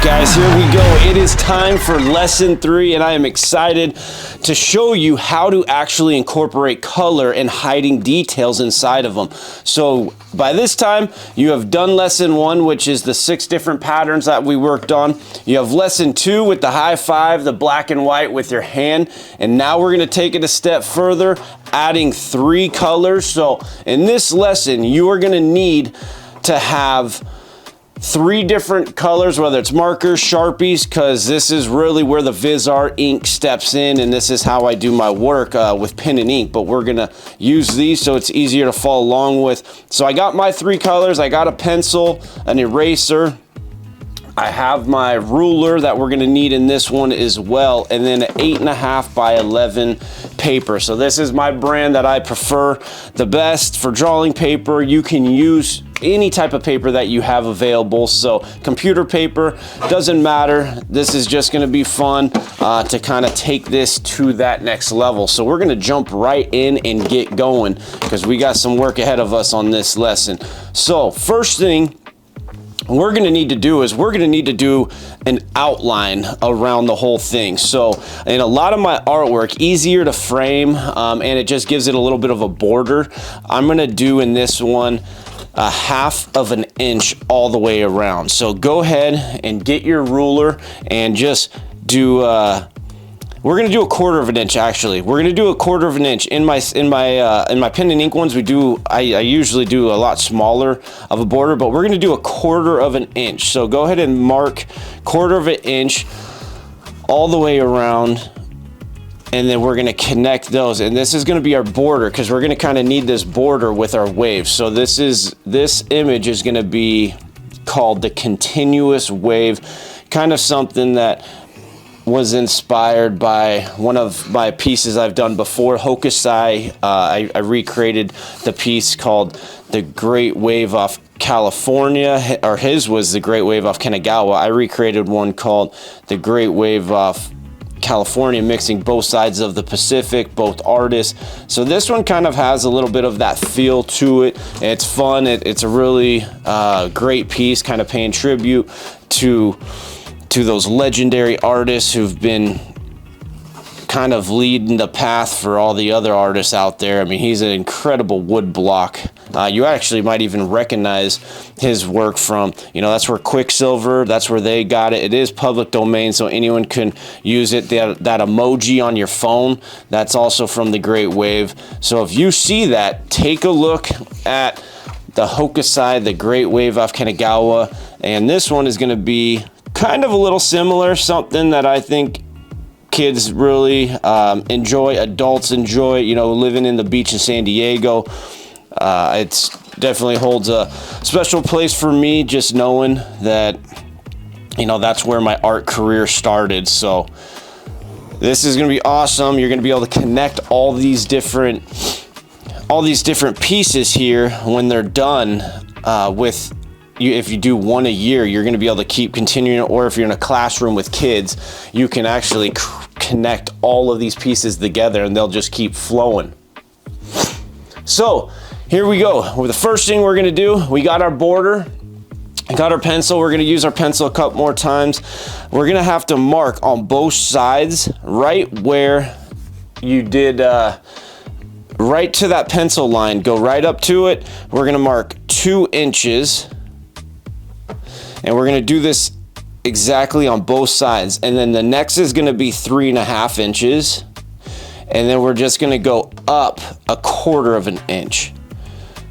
guys, here we go. It is time for lesson 3, and I am excited to show you how to actually incorporate color and hiding details inside of them. So by this time, you have done lesson 1, which is the 6 different patterns that we worked on. You have lesson 2 with the high 5, the black and white with your hand, and now we're going to take it a step further, adding 3 colors. So in this lesson, you are going to need to have 3 different colors, whether it's markers, Sharpies, because this is really where the VisArt ink steps in, and this is how I do my work with pen and ink, but we're gonna use these so it's easier to follow along with. So I got my 3 colors. I got a pencil, an eraser, I have my ruler that we're gonna need in this one as well, and then an 8.5 by 11 paper. So this is my brand that I prefer the best for drawing paper. You can use any type of paper that you have available. So computer paper, doesn't matter. This is just gonna be fun to kind of take this to that next level. So we're gonna jump right in and get going because we got some work ahead of us on this lesson. So first thing we're gonna need to do is we're gonna need to do an outline around the whole thing. So in a lot of my artwork, easier to frame, and it just gives it a little bit of a border. I'm gonna do in this one a 1/2 of an inch all the way around. So go ahead and get your ruler and just do we're gonna do a 1/4 of an inch. Actually, we're gonna do a 1/4 of an inch. In my pen and ink ones, I usually do a lot smaller of a border, but we're gonna do a 1/4 of an inch. So go ahead and mark 1/4 of an inch all the way around, and then we're gonna connect those. And this is gonna be our border because we're gonna kind of need this border with our waves. So this image is gonna be called the continuous wave, kind of something that was inspired by one of my pieces I've done before, Hokusai. I recreated the piece called The Great Wave Off California, or his was The Great Wave Off Kanagawa. I recreated one called The Great Wave Off California, mixing both sides of the Pacific, both artists. So this one kind of has a little bit of that feel to it. It's fun. It's a really great piece, kind of paying tribute to those legendary artists who've been kind of leading the path for all the other artists out there. I mean, he's an incredible wood block. You actually might even recognize his work from, that's where Quicksilver, that's where they got it. It is public domain, so anyone can use it. That emoji on your phone, that's also from the Great Wave. So if you see that, take a look at the Hokusai, the Great Wave Off Kanagawa, and this one is gonna be kind of a little similar, something that I think kids really enjoy, adults enjoy, living in the beach in San Diego. It's definitely holds a special place for me, just knowing that, that's where my art career started. So this is gonna be awesome. You're gonna be able to connect all these different pieces here when they're done with if you do one a year, you're going to be able to keep continuing, or if you're in a classroom with kids, you can actually connect all of these pieces together and they'll just keep flowing. So here we go. Well, the first thing we're going to do, we got our border, got our pencil. We're going to use our pencil a couple more times. We're going to have to mark on both sides right where you did, right to that pencil line. Go right up to it. We're going to mark 2 inches. And we're gonna do this exactly on both sides. And then the next is gonna be 3.5 inches. And then we're just gonna go up a 1/4 of an inch.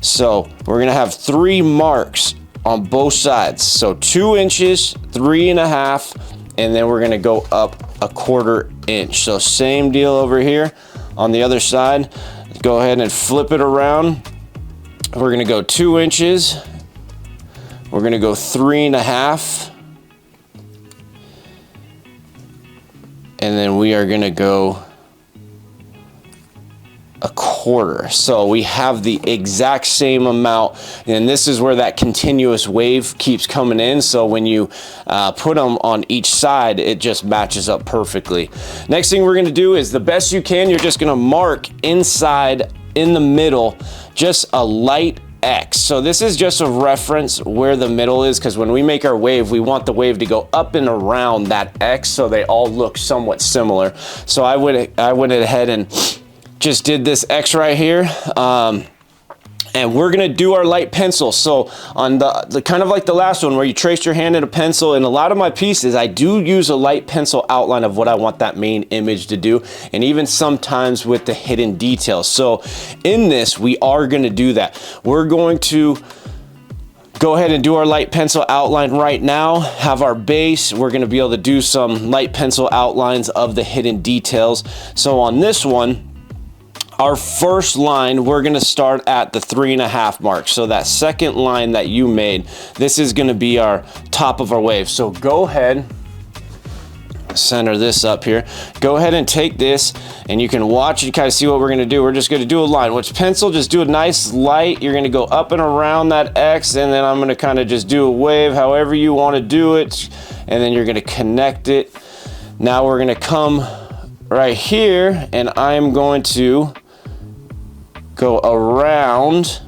So we're gonna have 3 marks on both sides. So 2 inches, 3.5, and then we're gonna go up a 1/4 inch. So same deal over here on the other side. Go ahead and flip it around. We're gonna go 2 inches. We're gonna go 3.5, and then we are gonna go a 1/4. So we have the exact same amount, and this is where that continuous wave keeps coming in. So when you put them on each side, it just matches up perfectly. Next thing we're gonna do is, the best you can, you're just gonna mark inside, in the middle, just a light X. So this is just a reference where the middle is, because when we make our wave, we want the wave to go up and around that X so they all look somewhat similar. So I went ahead and just did this X right here. And we're gonna do our light pencil. So on the kind of like the last one where you traced your hand in a pencil, in a lot of my pieces, I do use a light pencil outline of what I want that main image to do, and even sometimes with the hidden details. So in this, we are gonna do that. We're going to go ahead and do our light pencil outline right now, have our base. We're gonna be able to do some light pencil outlines of the hidden details. So on this one, our first line, we're gonna start at the 3.5 mark. So that second line that you made, this is gonna be our top of our wave. So go ahead, center this up here. Go ahead and take this, and you can watch and kind of see what we're gonna do. We're just gonna do a line. With pencil, just do a nice light. You're gonna go up and around that X, and then I'm gonna kind of just do a wave however you wanna do it, and then you're gonna connect it. Now we're gonna come right here, and I'm going to go around,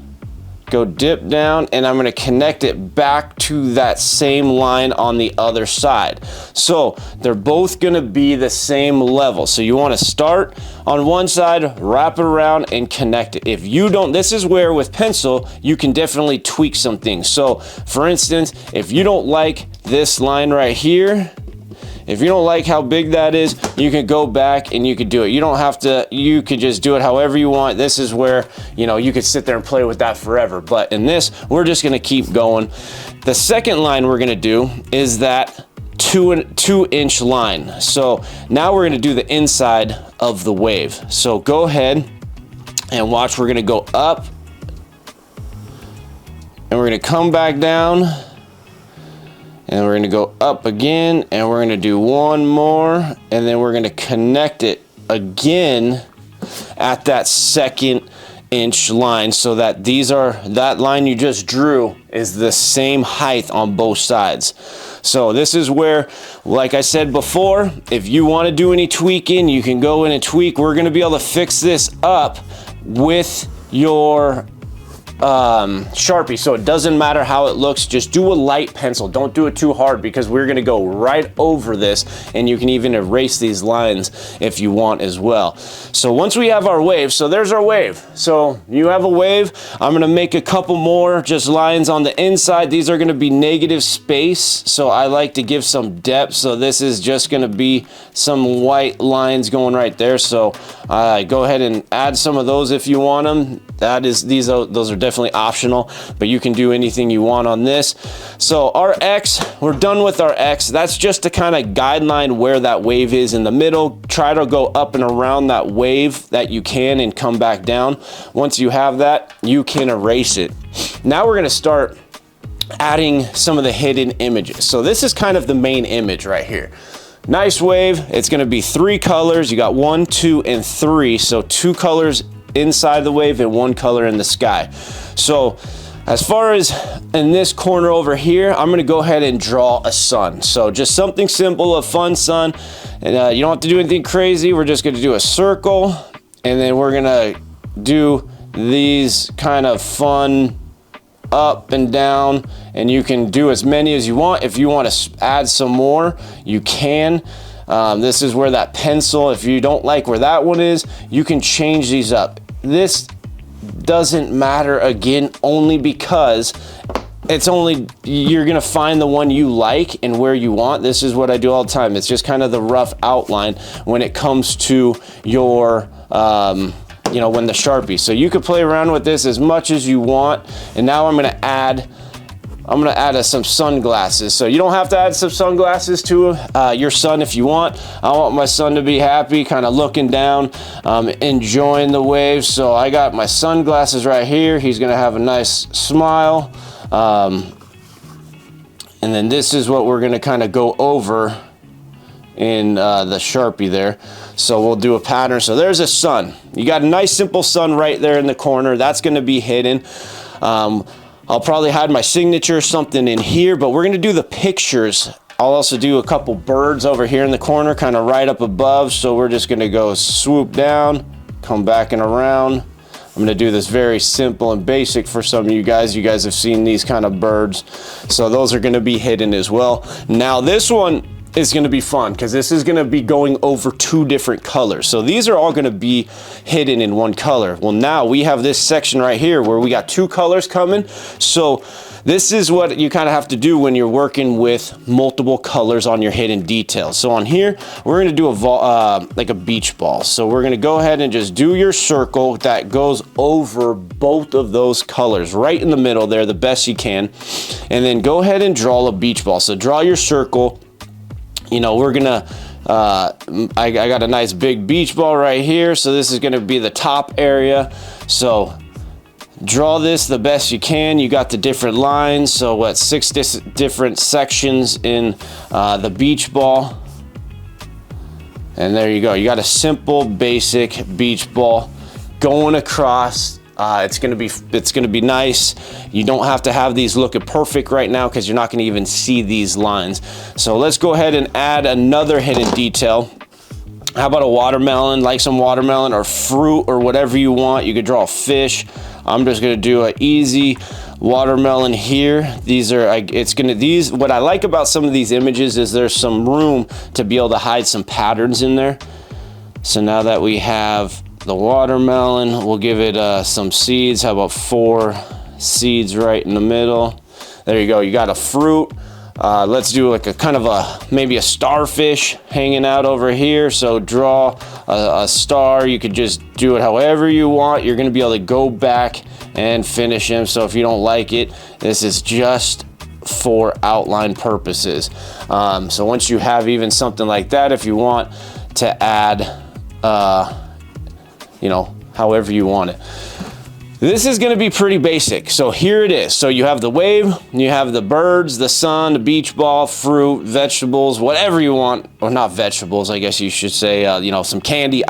go dip down, and I'm gonna connect it back to that same line on the other side. So they're both gonna be the same level. So you wanna start on one side, wrap it around, and connect it. If you don't, this is where with pencil, you can definitely tweak some things. So for instance, if you don't like this line right here, if you don't like how big that is, you can go back and you could do it. You don't have to, you could just do it however you want. This is where, you know, you could sit there and play with that forever. But in this, we're just gonna keep going. The second line we're gonna do is that 2-inch line. So now we're gonna do the inside of the wave. So go ahead and watch, we're gonna go up and we're gonna come back down. And we're gonna go up again, and we're gonna do one more, and then we're gonna connect it again at that 2-inch line, so that that line you just drew is the same height on both sides. So this is where, like I said before, if you wanna do any tweaking, you can go in and tweak. We're gonna be able to fix this up with your Sharpie, so it doesn't matter how it looks. Just do a light pencil, don't do it too hard, because we're gonna go right over this, and you can even erase these lines if you want as well. So once we have our wave, so there's our wave. So you have a wave. I'm gonna make a couple more just lines on the inside. These are gonna be negative space, so I like to give some depth. So this is just gonna be some white lines going right there. So go ahead and add some of those if you want them. Those are definitely optional, but you can do anything you want on this. So our X, we're done with our X. That's just to kind of guideline where that wave is in the middle. Try to go up and around that wave that you can and come back down. Once you have that, you can erase it. Now we're gonna start adding some of the hidden images. So this is kind of the main image right here. Nice wave. It's gonna be 3 colors. You got 1, 2, and 3. So 2 colors inside the wave and 1 color in the sky. So as far as in this corner over here, I'm gonna go ahead and draw a sun. So just something simple, a fun sun. And you don't have to do anything crazy. We're just gonna do a circle, and then we're gonna do these kind of fun up and down, and you can do as many as you want. If you want to add some more, you can. This is where that pencil, if you don't like where that one is, you can change these up. This doesn't matter, again, only because you're gonna find the one you like and where you want. This is what I do all the time. It's just kind of the rough outline when it comes to your you know, when the Sharpie. So you could play around with this as much as you want. And now I'm gonna add some sunglasses. So you don't have to add some sunglasses to your sun if you want. I want my son to be happy, kind of looking down, enjoying the waves. So I got my sunglasses right here. He's gonna have a nice smile. And then this is what we're gonna kind of go over in the Sharpie there. So we'll do a pattern. So there's a sun. You got a nice simple sun right there in the corner. That's gonna be hidden. I'll probably hide my signature or something in here, but we're gonna do the pictures. I'll also do a couple birds over here in the corner, kind of right up above. So we're just gonna go swoop down, come back and around, I'm gonna do this very simple and basic for some of you guys. You guys have seen these kind of birds, so those are gonna be hidden as well. Now this one is gonna be fun because this is gonna be going over 2 different colors. So these are all gonna be hidden in 1 color. Well, now we have this section right here where we got 2 colors coming. So this is what you kind of have to do when you're working with multiple colors on your hidden details. So on here, we're gonna do like a beach ball. So we're gonna go ahead and just do your circle that goes over both of those colors, right in the middle there, the best you can. And then go ahead and draw a beach ball. So draw your circle. You know, we're gonna, I got a nice big beach ball right here. So this is gonna be the top area. So draw this the best you can. You got the different lines. So what, 6 different sections in the beach ball. And there you go. You got a simple, basic beach ball going across. It's gonna be nice. You don't have to have these looking perfect right now because you're not gonna even see these lines. So let's go ahead and add another hidden detail. How about a watermelon? Like some watermelon or fruit or whatever you want. You could draw a fish. I'm just gonna do an easy watermelon here. These are, what I like about some of these images is there's some room to be able to hide some patterns in there. So now that we have the watermelon, we'll give it some seeds. How about 4 seeds right in the middle? There you go. You got a fruit. Let's do like a kind of maybe a starfish hanging out over here. So draw a star. You could just do it however you want. You're going to be able to go back and finish him. So if you don't like it, this is just for outline purposes. So once you have even something like that, if you want to add you know, however you want it. This is gonna be pretty basic. So here it is. So you have the wave, you have the birds, the sun, the beach ball, fruit, vegetables, whatever you want, or not vegetables, I guess you should say, you know, some candy,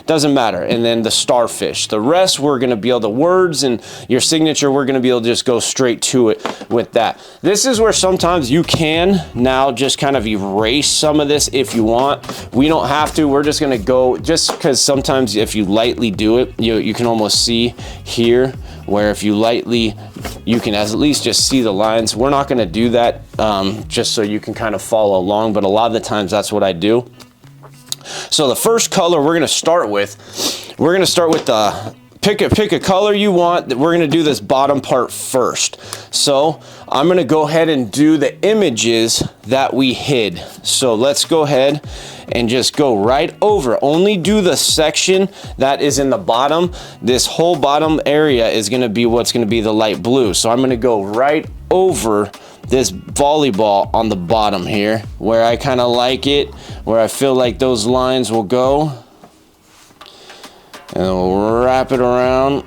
doesn't matter. And then the starfish. The rest, we're gonna be able to, words and your signature, we're gonna be able to just go straight to it with that. This is where sometimes you can now just kind of erase some of this if you want. We don't have to, we're just gonna go, just because sometimes if you lightly do it, you can almost see here where if you lightly, you can at least just see the lines. We're not going to do that just so you can kind of follow along, but a lot of the times that's what I do. So the first color we're going to start with the pick a color you want. We're going to do this bottom part first. So I'm going to go ahead and do the images that we hid. So let's go ahead and just go right over. Only do the section that is in the bottom. This whole bottom area is going to be what's going to be the light blue. So I'm going to go right over this volleyball on the bottom here where I kind of like it, where I feel like those lines will go. And we'll wrap it around.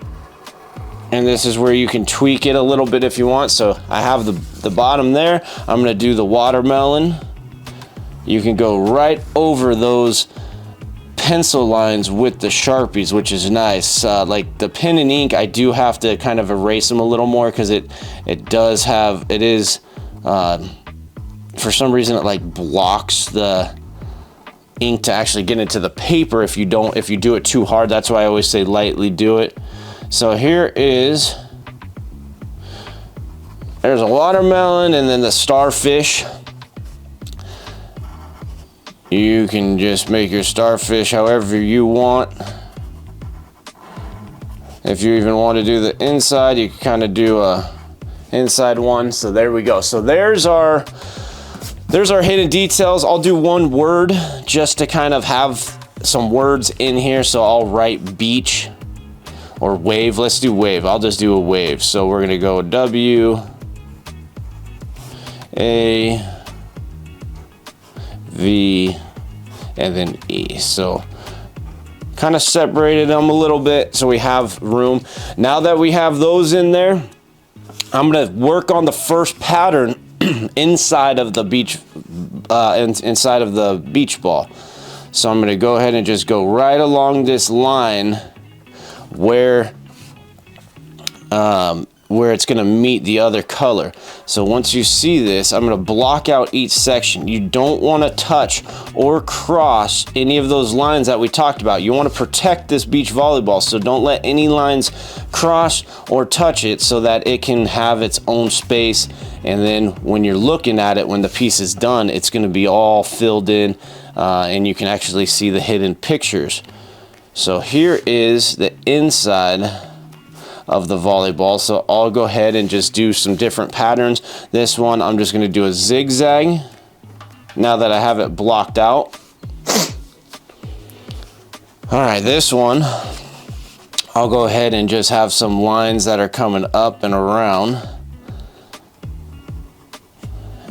And this is where you can tweak it a little bit if you want. So I have the bottom there. I'm going to do the watermelon. You can go right over those pencil lines with the Sharpies, which is nice. Like the pen and ink, I do have to kind of erase them a little more because it is for some reason it like blocks the ink to actually get into the paper if you do it too hard. That's why I always say lightly do it. So there's a watermelon and then the starfish. You can just make your starfish however you want. If you even want to do the inside, you can kind of do a inside one. So there we go. So there's our hidden details. I'll do one word just to kind of have some words in here. So I'll write beach or wave. Let's do wave. I'll just do a wave. So we're gonna go W A V and then E. So kind of separated them a little bit so we have room. Now that we have those in there, I'm gonna work on the first pattern inside of the beach ball. So I'm gonna go ahead and just go right along this line where where it's going to meet the other color. So once you see this, I'm going to block out each section. You don't want to touch or cross any of those lines that we talked about. You want to protect this beach volleyball, so don't let any lines cross or touch it, so that it can have its own space. And then when you're looking at it, when the piece is done, it's going to be all filled in, and you can actually see the hidden pictures. So here is the inside of the volleyball. So I'll go ahead and just do some different patterns. This one, I'm just going to do a zigzag now that I have it blocked out. All right, this one, I'll go ahead and just have some lines that are coming up and around.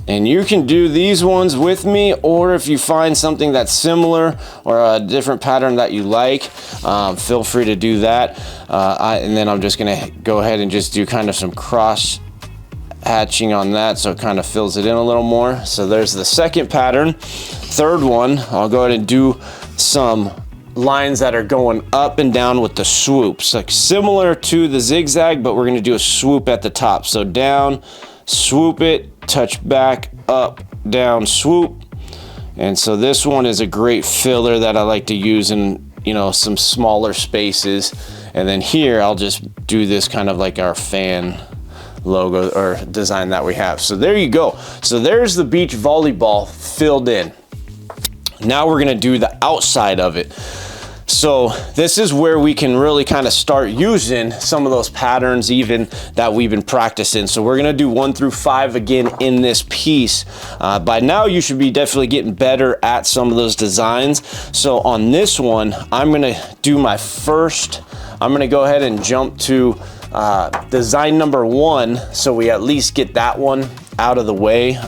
And you can do these ones with me, or if you find something that's similar or a different pattern that you like, feel free to do that. And then I'm just gonna go ahead and just do kind of some cross hatching on that, so it kind of fills it in a little more. So there's the second pattern. Third one, I'll go ahead and do some lines that are going up and down with the swoops, like similar to the zigzag, but we're gonna do a swoop at the top. So down, swoop it, touch back, up, down, swoop. And so this one is a great filler that I like to use in, you know, some smaller spaces. And then here I'll just do this kind of like our fan logo or design that we have. So there you go. So there's the beach volleyball filled in. Now we're gonna do the outside of it. So this is where we can really kind of start using some of those patterns even that we've been practicing. So we're gonna do 1 through 5 again in this piece. By now you should be definitely getting better at some of those designs. So on this one, I'm gonna do my first, I'm gonna go ahead and jump to design number 1, so we at least get that one out of the way,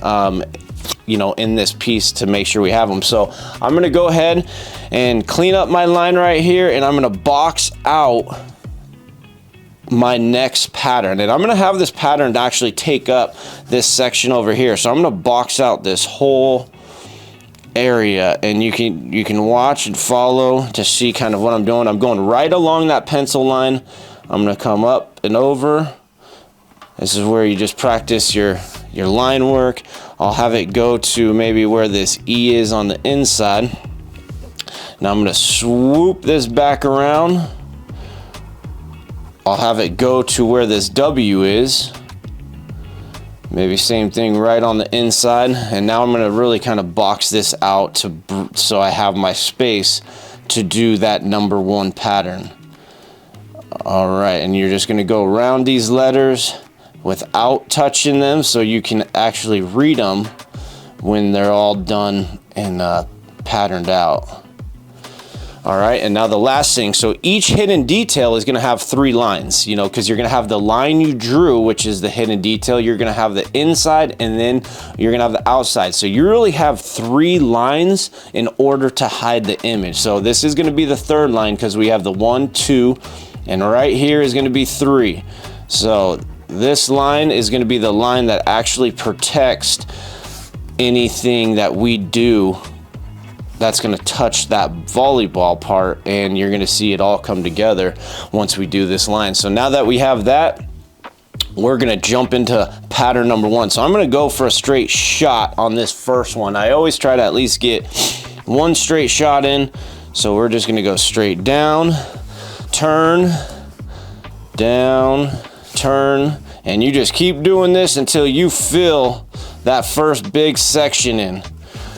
you know, in this piece, to make sure we have them. So I'm gonna go ahead and clean up my line right here, and I'm gonna box out my next pattern, and I'm gonna have this pattern to actually take up this section over here. So I'm gonna box out this whole area, and you can watch and follow to see kind of what I'm doing. I'm going right along that pencil line. I'm gonna come up and over. This is where you just practice your line work. I'll have it go to maybe where this E is on the inside. Now I'm gonna swoop this back around. I'll have it go to where this W is. Maybe same thing right on the inside. And now I'm gonna really kind of box this out so I have my space to do that number 1 pattern. All right, and you're just gonna go around these letters without touching them, so you can actually read them when they're all done and patterned out. All right, and now the last thing, so each hidden detail is gonna have 3 lines, you know, because you're gonna have the line you drew, which is the hidden detail, you're gonna have the inside, and then you're gonna have the outside. So you really have 3 lines in order to hide the image. So this is gonna be the 3rd line, because we have the 1, 2, and right here is gonna be 3. So this line is going to be the line that actually protects anything that we do that's going to touch that volleyball part, and you're going to see it all come together once we do this line. So now that we have that, we're going to jump into pattern number 1. So I'm going to go for a straight shot on this first one. I always try to at least get 1 straight shot in. So we're just going to go straight down, turn, down, turn, and you just keep doing this until you fill that first big section in.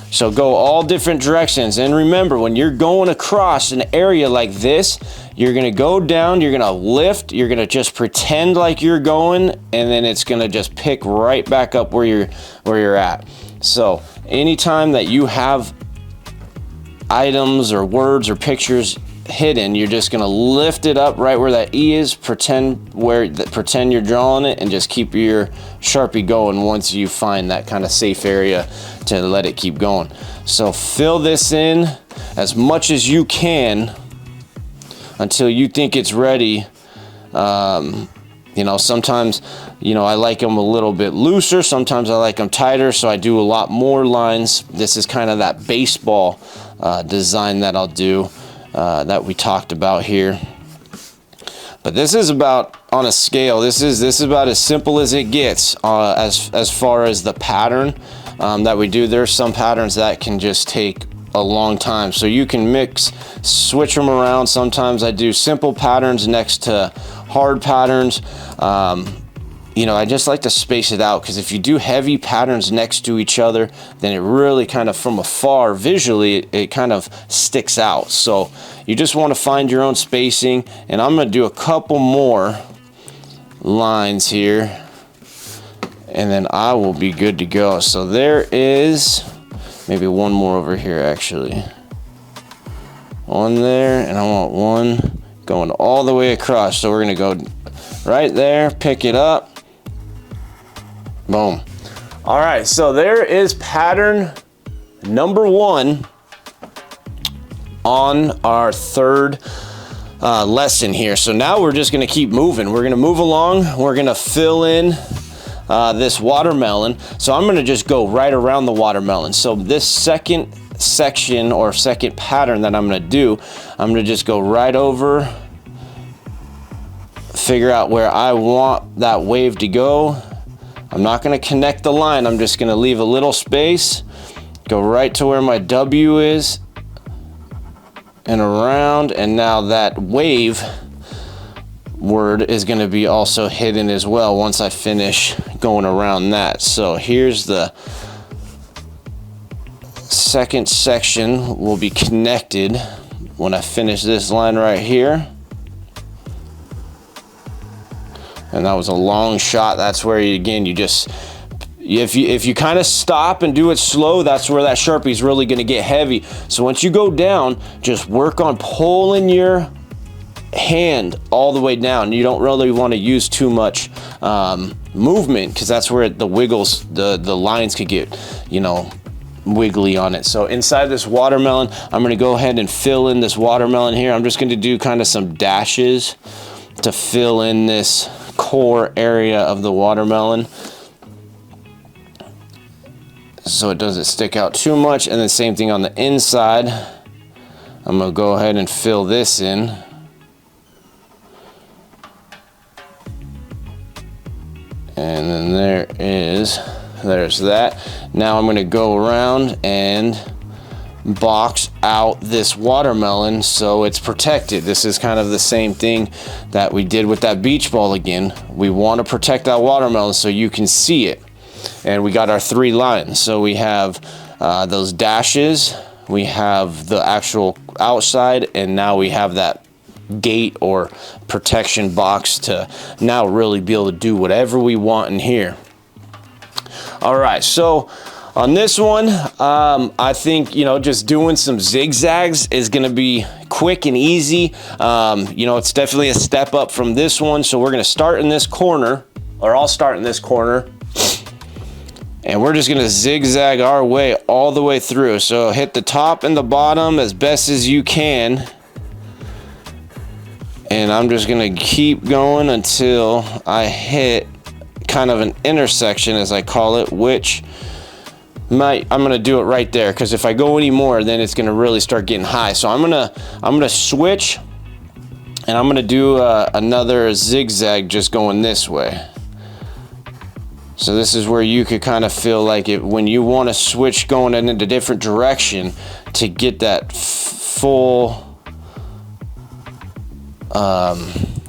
So go all different directions, and remember, when you're going across an area like this, you're gonna go down, you're gonna lift, you're gonna just pretend like you're going, and then it's gonna just pick right back up where you're at. So anytime that you have items or words or pictures hidden, you're just gonna lift it up right where that E is, pretend you're drawing it, and just keep your Sharpie going once you find that kind of safe area to let it keep going. So fill this in as much as you can until you think it's ready. You know, sometimes, you know, I like them a little bit looser, sometimes I like them tighter, so I do a lot more lines. This is kind of that baseball design that I'll do, that we talked about here. But this is about, on a scale, this is about as simple as it gets as far as the pattern that we do. There's some patterns that can just take a long time, so you can switch them around. Sometimes I do simple patterns next to hard patterns. You know, I just like to space it out, because if you do heavy patterns next to each other, then it really kind of, from afar, visually, it kind of sticks out. So you just want to find your own spacing, and I'm going to do a couple more lines here, and then I will be good to go. So there is maybe one more over here, actually. One there, and I want one going all the way across. So we're going to go right there, pick it up. Boom. All right, so there is pattern number 1 on our third lesson here. So now we're just gonna keep moving. We're gonna move along. We're gonna fill in this watermelon. So I'm gonna just go right around the watermelon. So this second section or second pattern that I'm gonna do, I'm gonna just go right over, figure out where I want that wave to go. I'm not going to connect the line. I'm just going to leave a little space, go right to where my W is, and around. And now that wave word is going to be also hidden as well once I finish going around that. So here's the second section will be connected when I finish this line right here. And that was a long shot. That's where you just, if you kind of stop and do it slow, that's where that Sharpie is really going to get heavy. So once you go down, just work on pulling your hand all the way down. You don't really want to use too much movement, because that's where the wiggles, the lines could get, you know, wiggly on it. So inside this watermelon, I'm going to go ahead and fill in this watermelon here. I'm just going to do kind of some dashes to fill in this core area of the watermelon, so it doesn't stick out too much. And the same thing on the inside. I'm gonna go ahead and fill this in. And then there's that. Now I'm gonna go around and box out this watermelon so it's protected. This is kind of the same thing that we did with that beach ball again. We want to protect that watermelon so you can see it. And we got our 3 lines. So we have those dashes, we have the actual outside, and now we have that gate or protection box to now really be able to do whatever we want in here. All right, so on this one, I think, you know, just doing some zigzags is going to be quick and easy. You know, it's definitely a step up from this one. So we're going to start in this corner, or I'll start in this corner, and we're just going to zigzag our way all the way through. So hit the top and the bottom as best as you can. And I'm just going to keep going until I hit kind of an intersection, as I call it, which I'm gonna do it right there, because if I go any more, then it's gonna really start getting high. So I'm gonna switch, and I'm gonna do another zigzag just going this way. So this is where you could kind of feel like it when you want to switch going in a different direction to get that full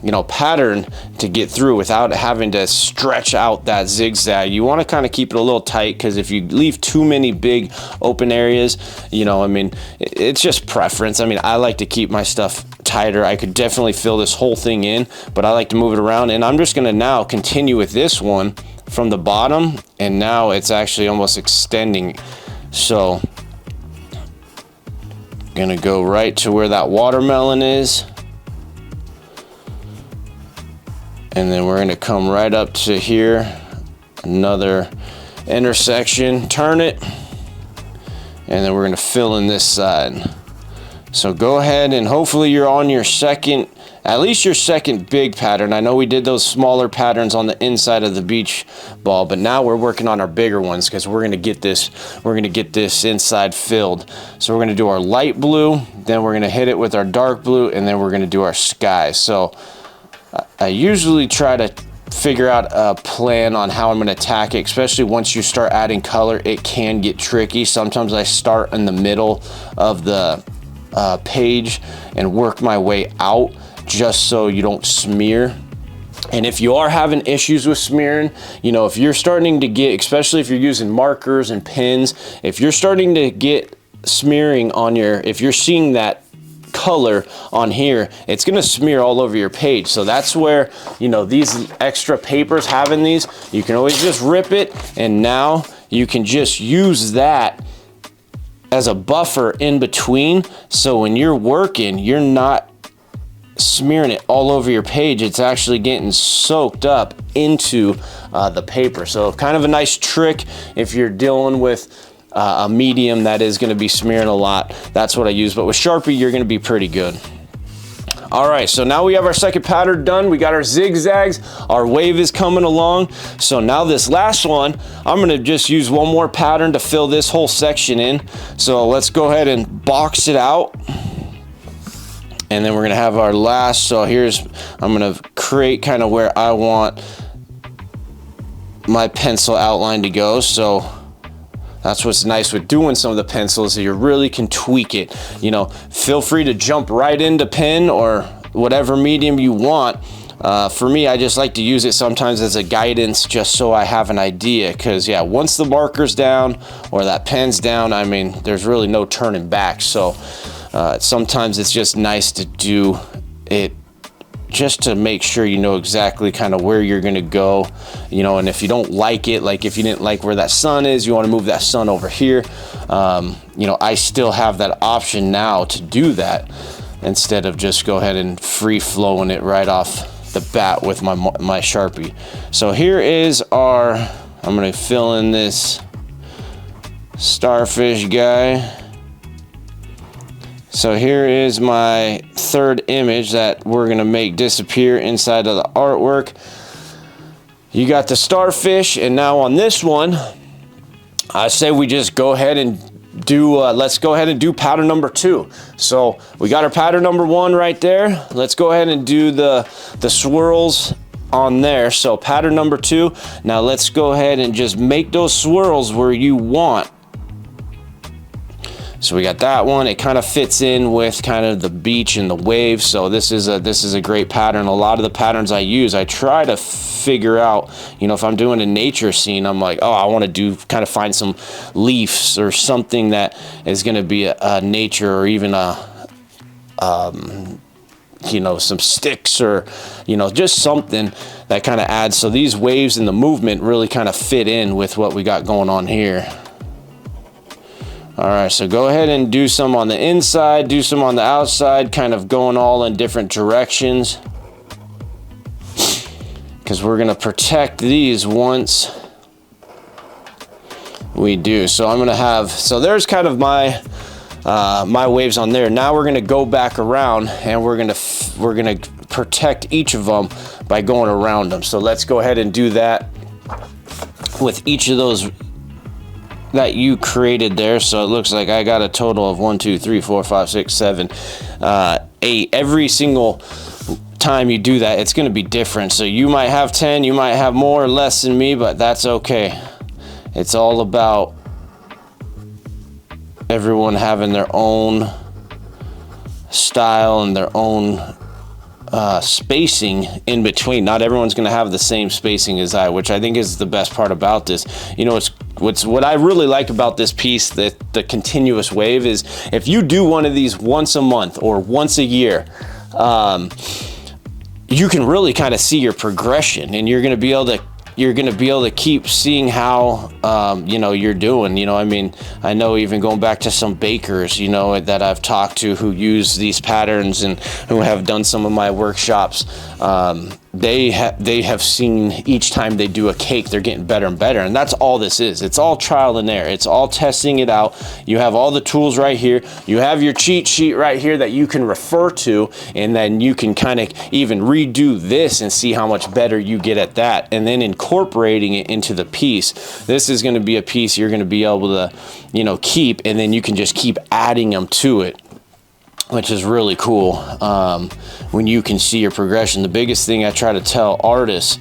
you know, pattern to get through without having to stretch out that zigzag. You want to kind of keep it a little tight, because if you leave too many big open areas, you know, I mean, it's just preference. I mean, I like to keep my stuff tighter. I could definitely fill this whole thing in, but I like to move it around. And I'm just going to now continue with this one from the bottom, and now it's actually almost extending. So gonna go right to where that watermelon is. And then we're gonna come right up to here, another intersection, turn it, and then we're gonna fill in this side. So go ahead and hopefully you're on your second, at least your second big pattern. I know we did those smaller patterns on the inside of the beach ball, but now we're working on our bigger ones because we're gonna get this inside filled. So we're gonna do our light blue, then we're gonna hit it with our dark blue, and then we're gonna do our sky. So I usually try to figure out a plan on how I'm going to attack it, especially once you start adding color. It can get tricky. Sometimes I start in the middle of the page and work my way out just so you don't smear. And if you are having issues with smearing, you know, if you're starting to get, especially if you're using markers and pens, if you're starting to get smearing on your, if you're seeing that color on here, it's going to smear all over your page. So that's where, you know, these extra papers, having these, you can always just rip it, and now you can just use that as a buffer in between. So when you're working, you're not smearing it all over your page. It's actually getting soaked up into the paper. So kind of a nice trick if you're dealing with a medium that is going to be smearing a lot. That's what I use, but with Sharpie you're going to be pretty good. All right, so now we have our second pattern done. We got our zigzags, our wave is coming along. So now this last one, I'm going to just use one more pattern to fill this whole section in. So let's go ahead and box it out. And then we're going to have our last, so here's, I'm going to create kind of where I want my pencil outline to go. So that's what's nice with doing some of the pencils, that you really can tweak it. You know, feel free to jump right into pen or whatever medium you want. For me, I just like to use it sometimes as a guidance, just so I have an idea. Because yeah, once the marker's down or that pen's down, I mean, there's really no turning back. So sometimes it's just nice to do it just to make sure you know exactly kind of where you're going to go, you know. And if you don't like it, like if you didn't like where that sun is, you want to move that sun over here, you know, I still have that option now to do that, instead of just go ahead and free flowing it right off the bat with my Sharpie. So here is our, I'm going to fill in this starfish guy. So here is my third image that we're going to make disappear inside of the artwork. You got the starfish, and now on this one, I say we just go ahead and do, let's go ahead and do pattern number 2. So we got our pattern number 1 right there. Let's go ahead and do the swirls on there. So pattern number 2. Now let's go ahead and just make those swirls where you want. So we got that one. It kind of fits in with kind of the beach and the waves. So this is a great pattern. A lot of the patterns I use, I try to figure out, you know, if I'm doing a nature scene, I'm like, oh, I want to do kind of find some leaves or something that is going to be a nature, or even a you know, some sticks, or you know, just something that kind of adds. So these waves and the movement really kind of fit in with what we got going on here. All right, so go ahead and do some on the inside, do some on the outside, kind of going all in different directions, because we're going to protect these once we do. So I'm going to have, so there's kind of my my waves on there. Now we're going to go back around, and we're going to protect each of them by going around them. So let's go ahead and do that with each of those that you created there. So it looks like I got a total of 1, 2, 3, 4, 5, 6, 7, 8. Every single time you do that, it's going to be different. So you might have 10, you might have more or less than me, but that's okay. It's all about everyone having their own style and their own spacing in between. Not everyone's going to have the same spacing as I, which I think is the best part about this. You know, what I really like about this piece, the continuous wave, is if you do one of these once a month or once a year, you can really kind of see your progression, and you're going to be able to keep seeing how you know, you're doing. You know, I mean, I know even going back to some bakers, you know, that I've talked to who use these patterns and who have done some of my workshops, they have seen each time they do a cake, they're getting better and better. And that's all this is. It's all trial and error. It's all testing it out. You have all the tools right here. You have your cheat sheet right here that you can refer to, and then you can kind of even redo this and see how much better you get at that, and then incorporating it into the piece. This is going to be a piece you're going to be able to, you know, keep, and then you can just keep adding them to it. which is really cool when you can see your progression. The biggest thing I try to tell artists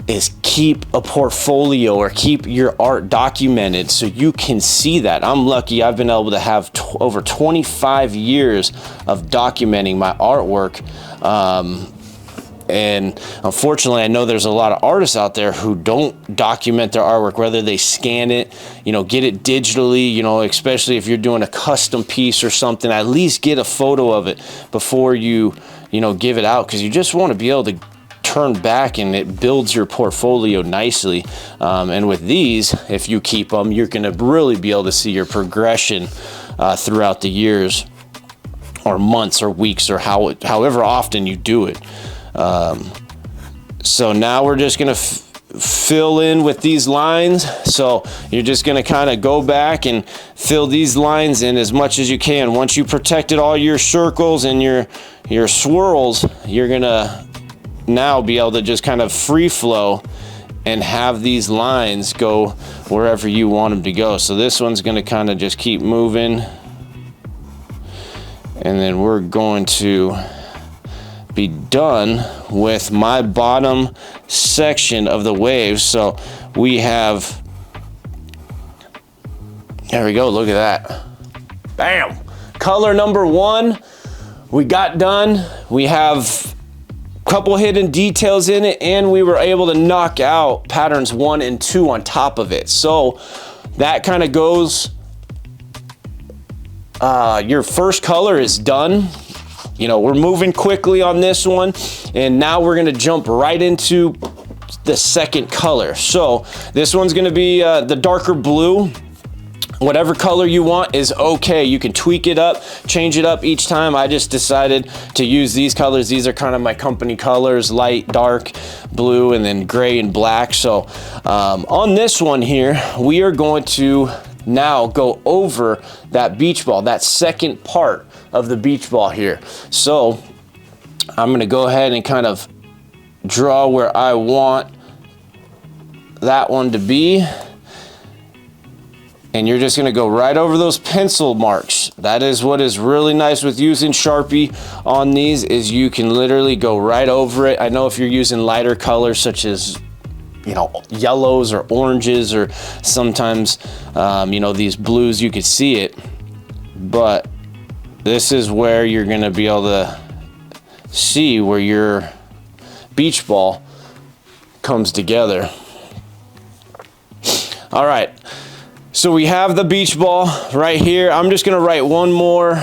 is keep a portfolio or keep your art documented so you can see that. I'm lucky I've been able to have over 25 years of documenting my artwork. And unfortunately, I know there's a lot of artists out there who don't document their artwork, whether they scan it, you know, get it digitally, you know, especially if you're doing a custom piece or something, at least get a photo of it before you know, give it out, because you just want to be able to turn back and it builds your portfolio nicely. And with these, if you keep them, you're going to really be able to see your progression throughout the years or months or weeks or however often you do it. So now we're just going to fill in with these lines. So you're just going to kind of go back and fill these lines in as much as you can. Once you protected all your circles and your swirls, you're going to now be able to just kind of free flow and have these lines go wherever you want them to go. So this one's going to kind of just keep moving, and then we're going to be done with my bottom section of the wave. So we have, there we go, look at that, bam, color number 1 we got done. We have couple hidden details in it, and we were able to knock out patterns 1 and 2 on top of it. So that kind of goes, your first color is done. You know, we're moving quickly on this one, and now we're going to jump right into the second color. So this one's going to be the darker blue. Whatever color you want is okay. You can tweak it up, change it up each time. I just decided to use these colors. These are kind of my company colors: light, dark, blue, and then gray and black. So on this one here, we are going to now go over that beach ball, that second part of the beach ball here. So I'm gonna go ahead and kind of draw where I want that one to be. And you're just gonna go right over those pencil marks. That is what is really nice with using Sharpie on these, is you can literally go right over it. I know if you're using lighter colors such as, you know, yellows or oranges, or sometimes, you know, these blues, you could see it. But this is where you're gonna be able to see where your beach ball comes together. All right. So we have the beach ball right here. I'm just gonna write one more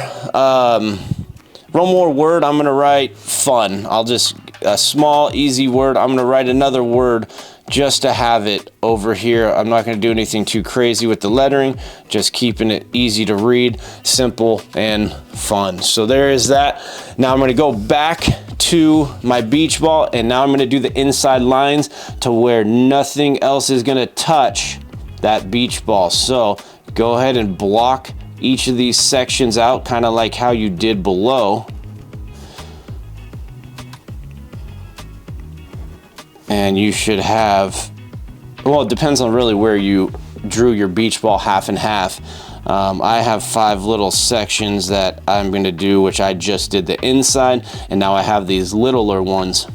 word. I'm gonna write fun. I'll just, a small, easy word. I'm gonna write another word just to have it over here. I'm not gonna do anything too crazy with the lettering, just keeping it easy to read, simple, and fun. So there is that. Now I'm gonna go back to my beach ball, and now I'm gonna do the inside lines to where nothing else is gonna touch that beach ball. So go ahead and block each of these sections out, kind of like how you did below. And you should have, well, it depends on really where you drew your beach ball, half and half. I have 5 little sections that I'm going to do, which I just did the inside, and now I have these littler ones.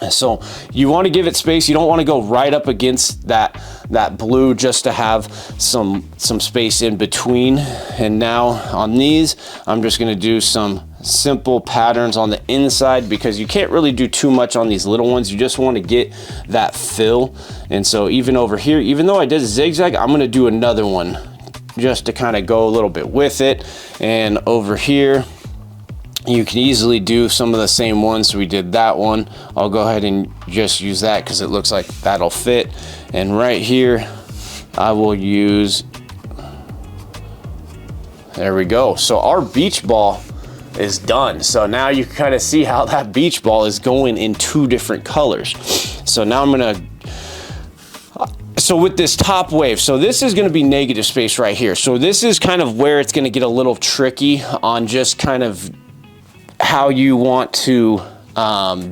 So you want to give it space. You don't want to go right up against that blue, just to have some space in between. And now on these, I'm just going to do some simple patterns on the inside, because you can't really do too much on these little ones. You just want to get that fill. And so even over here, even though I did a zigzag, I'm going to do another one just to kind of go a little bit with it. And over here, you can easily do some of the same ones. So we did that one. I'll go ahead and just use that because it looks like that'll fit. And right here, I will use, there we go. So our beach ball is done. So now you can kind of see how that beach ball is going in 2 different colors. So now I'm gonna, so with this top wave, so this is gonna be negative space right here. So this is kind of where it's gonna get a little tricky on just kind of how you want to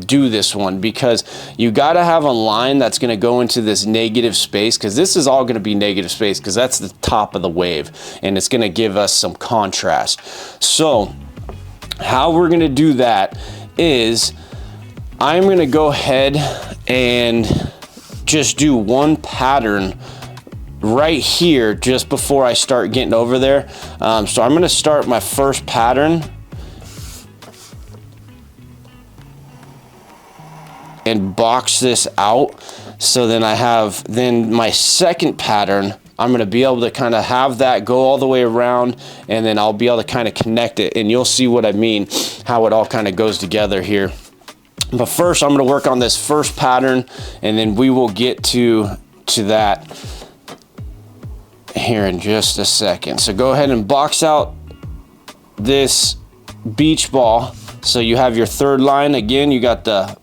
do this one, because you got to have a line that's going to go into this negative space, because this is all going to be negative space, because that's the top of the wave, and it's going to give us some contrast. So how we're gonna do that is I'm gonna go ahead and just do one pattern right here just before I start getting over there. So I'm gonna start my first pattern and box this out. So then I have my second pattern. I'm gonna be able to kind of have that go all the way around, and then I'll be able to kind of connect it, and you'll see what I mean, how it all kind of goes together here. But first I'm gonna work on this first pattern, and then we will get to that here in just a second. So go ahead and box out this beach ball. So you have your third line. Again, you got the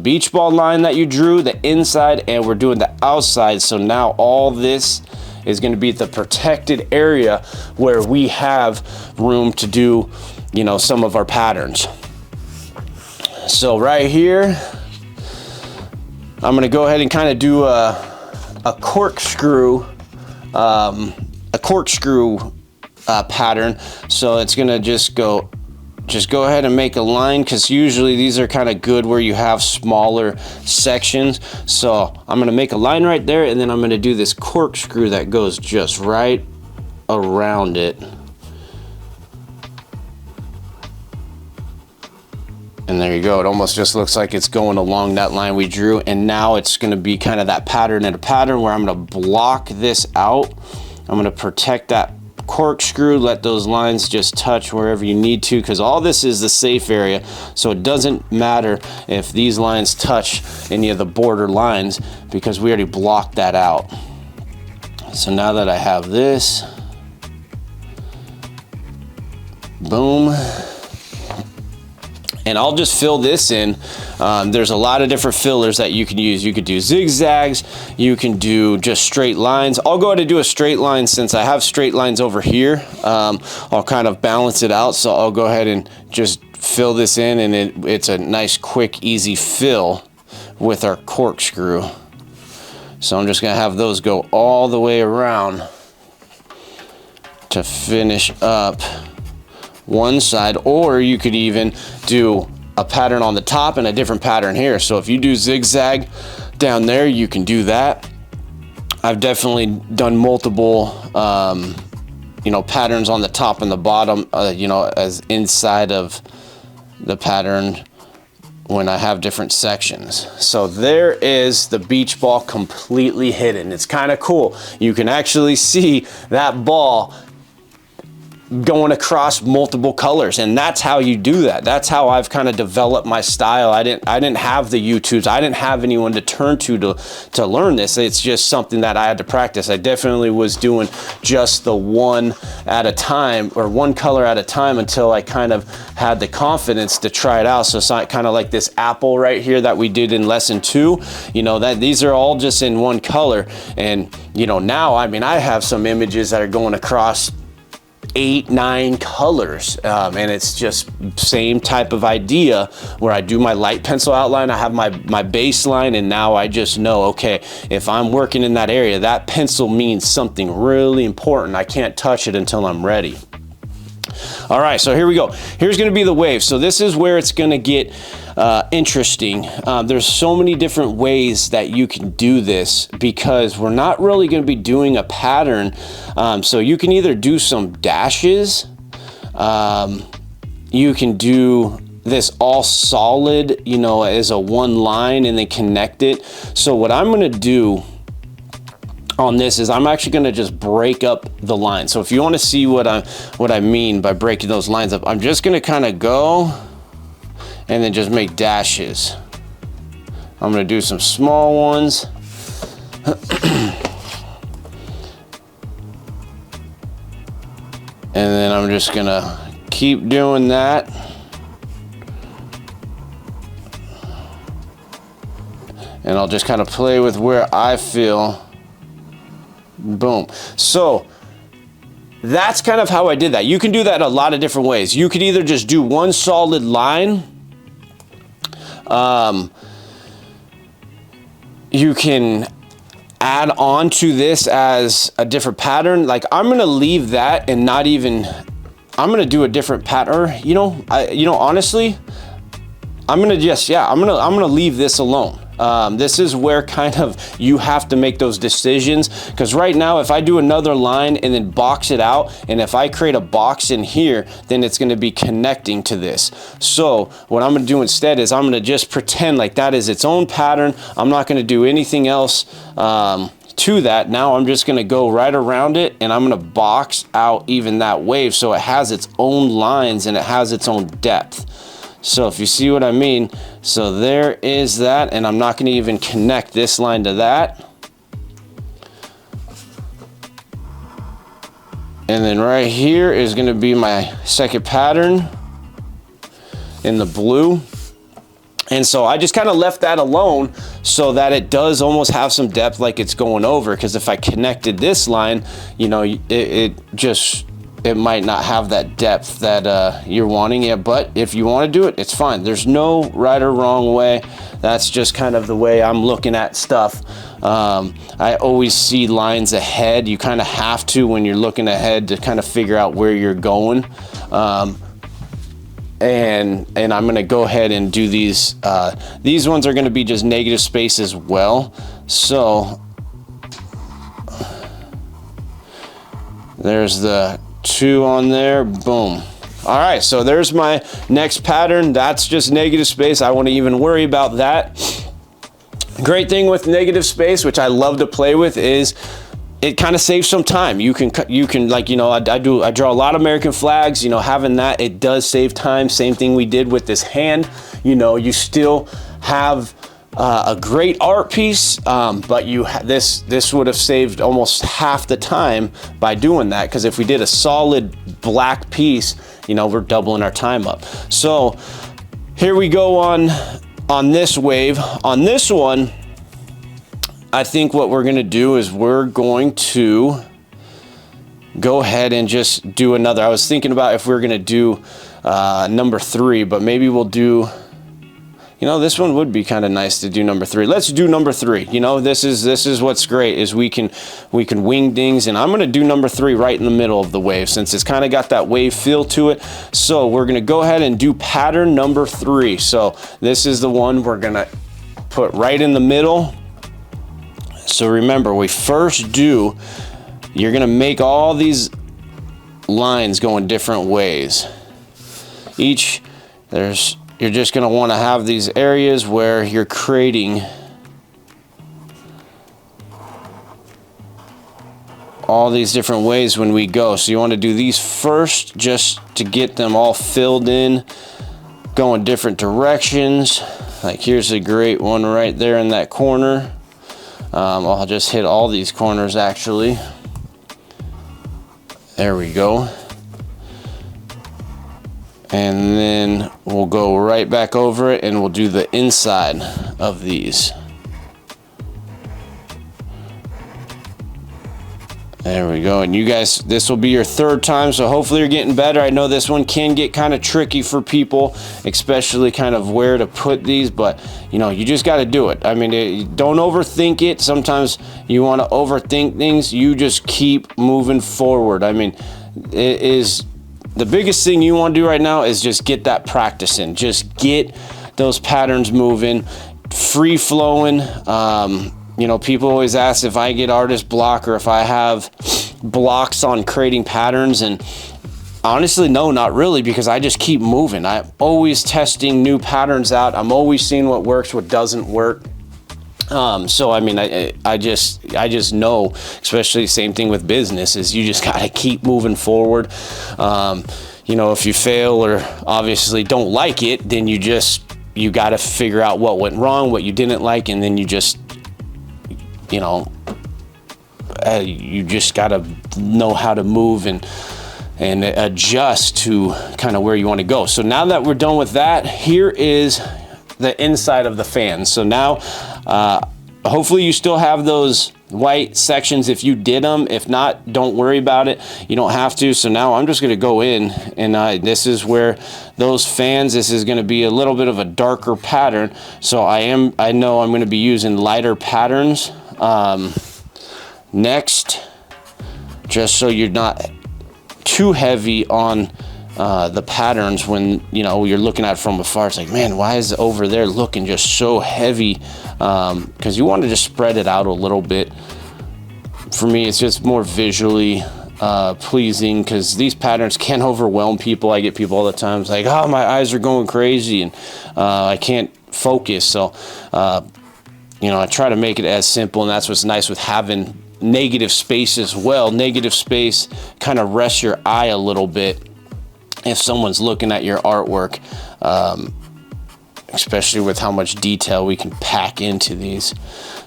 beach ball line that you drew, the inside, and we're doing the outside. So now all this is going to be the protected area where we have room to do, you know, some of our patterns. So right here, I'm going to go ahead and kind of do a corkscrew pattern. So it's going to just go ahead and make a line, because usually these are kind of good where you have smaller sections. So I'm going to make a line right there, and then I'm going to do this corkscrew that goes just right around it. And there you go. It almost just looks like it's going along that line we drew. And now it's going to be kind of that pattern and a pattern where I'm going to block this out. I'm going to protect that corkscrew, let those lines just touch wherever you need to, because all this is the safe area. So it doesn't matter if these lines touch any of the border lines, because we already blocked that out. So now that I have this, boom. And I'll just fill this in. There's a lot of different fillers that you can use. You could do zigzags, you can do just straight lines. I'll go ahead and do a straight line since I have straight lines over here. I'll kind of balance it out. So I'll go ahead and just fill this in, and it's a nice, quick, easy fill with our corkscrew. So I'm just gonna have those go all the way around to finish up one side, or you could even do a pattern on the top and a different pattern here. So if you do zigzag down there, you can do that. I've definitely done multiple you know, patterns on the top and the bottom, you know, as inside of the pattern when I have different sections. So there is the beach ball completely hidden. It's kind of cool. You can actually see that ball going across multiple colors, and that's how you do that. That's how I've kind of developed my style. I didn't have the YouTubes. I didn't have anyone to turn to learn this. It's just something that I had to practice. I definitely was doing just the one at a time, or one color at a time, until I kind of had the confidence to try it out. So it's not kind of like this apple right here that we did in lesson 2, you know, that these are all just in one color. And you know, now, I mean, I have some images that are going across 8, 9 colors, and it's just same type of idea where I do my light pencil outline, I have my baseline, and now I just know, okay, if I'm working in that area, that pencil means something really important. I can't touch it until I'm ready. All right, so here we go. Here's going to be the wave. So this is where it's going to get interesting. There's so many different ways that you can do this, because we're not really going to be doing a pattern. So you can either do some dashes, you can do this all solid, you know, as a one line and then connect it. So what I'm going to do on this is I'm actually going to just break up the line. So if you want to see what I mean by breaking those lines up, I'm just going to kind of go and then just make dashes. I'm going to do some small ones. And then I'm just going to keep doing that. And I'll just kind of play with where I feel. Boom. So that's kind of how I did that. You can do that a lot of different ways. You could either just do one solid line. You can add on to this as a different pattern. Like, I'm going to leave that and not even I'm gonna do a different pattern. Honestly, I'm gonna leave this alone. This is where kind of you have to make those decisions, because right now if I do another line and then box it out, and if I create a box in here, then it's going to be connecting to this. So what I'm going to do instead is I'm going to just pretend like that is its own pattern. I'm not going to do anything else to that. Now I'm just going to go right around it, and I'm going to box out even that wave so it has its own lines and it has its own depth. So if you see what I mean, so there is that, and I'm not going to even connect this line to that. And then right here is going to be my second pattern in the blue. And so I just kind of left that alone so that it does almost have some depth, like it's going over, because if I connected this line, you know, it might not have that depth that you're wanting it. But if you want to do it, it's fine. There's no right or wrong way. That's just kind of the way I'm looking at stuff. I always see lines ahead. You kind of have to, when you're looking ahead, to kind of figure out where you're going. And I'm going to go ahead and do these. These ones are going to be just negative space as well. So there's the 2 on there, boom. All right, so there's my next pattern. That's just negative space. I won't even worry about that. Great thing with negative space, which I love to play with, is it kind of saves some time. You can like, you know, I draw a lot of American flags, you know, having that, it does save time. Same thing we did with this hand. You know, you still have a great art piece, but this would have saved almost half the time by doing that, because if we did a solid black piece, you know, we're doubling our time up. So here we go on this wave. On this one, I think what we're going to do is we're going to go ahead and just do another. I was thinking about if we're going to do number 3, but maybe we'll do, you know, this one would be kind of nice to do number 3. Let's do number 3. You know, this is what's great, is we can wing dings, and I'm going to do number 3 right in the middle of the wave, since it's kind of got that wave feel to it. So we're going to go ahead and do pattern number 3. So this is the one we're going to put right in the middle. So remember, we first you're going to make all these lines go in different ways. You're just going to want to have these areas where you're creating all these different ways when we go. So you want to do these first just to get them all filled in, going different directions. Like here's a great one right there in that corner. I'll just hit all these corners actually. There we go. And then we'll go right back over it, and we'll do the inside of these. There we go. And you guys, this will be your 3rd time, so hopefully you're getting better. I know this one can get kind of tricky for people, especially kind of where to put these, but you know, you just got to do it. I mean, don't overthink it. Sometimes you want to overthink things. You just keep moving forward. I mean, it is the biggest thing you want to do right now is just get that practice in. Just get those patterns moving, free flowing. You know, people always ask if I get artist block or if I have blocks on creating patterns, and honestly, no, not really, because I just keep moving. I'm always testing new patterns out. I'm always seeing what works, what doesn't work. So I mean, I just know, especially same thing with business, is you just gotta keep moving forward. You know, if you fail or obviously don't like it, then you gotta figure out what went wrong, what you didn't like, and then you just, you know, you just gotta know how to move and adjust to kind of where you want to go. So now that we're done with that, here is the inside of the fan. So now hopefully you still have those white sections if you did them. If not, don't worry about it, you don't have to. So now I'm just going to go in, and this is where those fans, this is going to be a little bit of a darker pattern, so I know I'm going to be using lighter patterns next, just so you're not too heavy on the patterns when, you know, you're looking at it from afar. It's like, man, why is it over there looking just so heavy? Because you want to just spread it out a little bit. For me, it's just more visually pleasing, because these patterns can overwhelm people. I get people all the time, it's like, oh, my eyes are going crazy and I can't focus. So you know, I try to make it as simple, and that's what's nice with having negative space as well. Negative space kind of rests your eye a little bit if someone's looking at your artwork, especially with how much detail we can pack into these.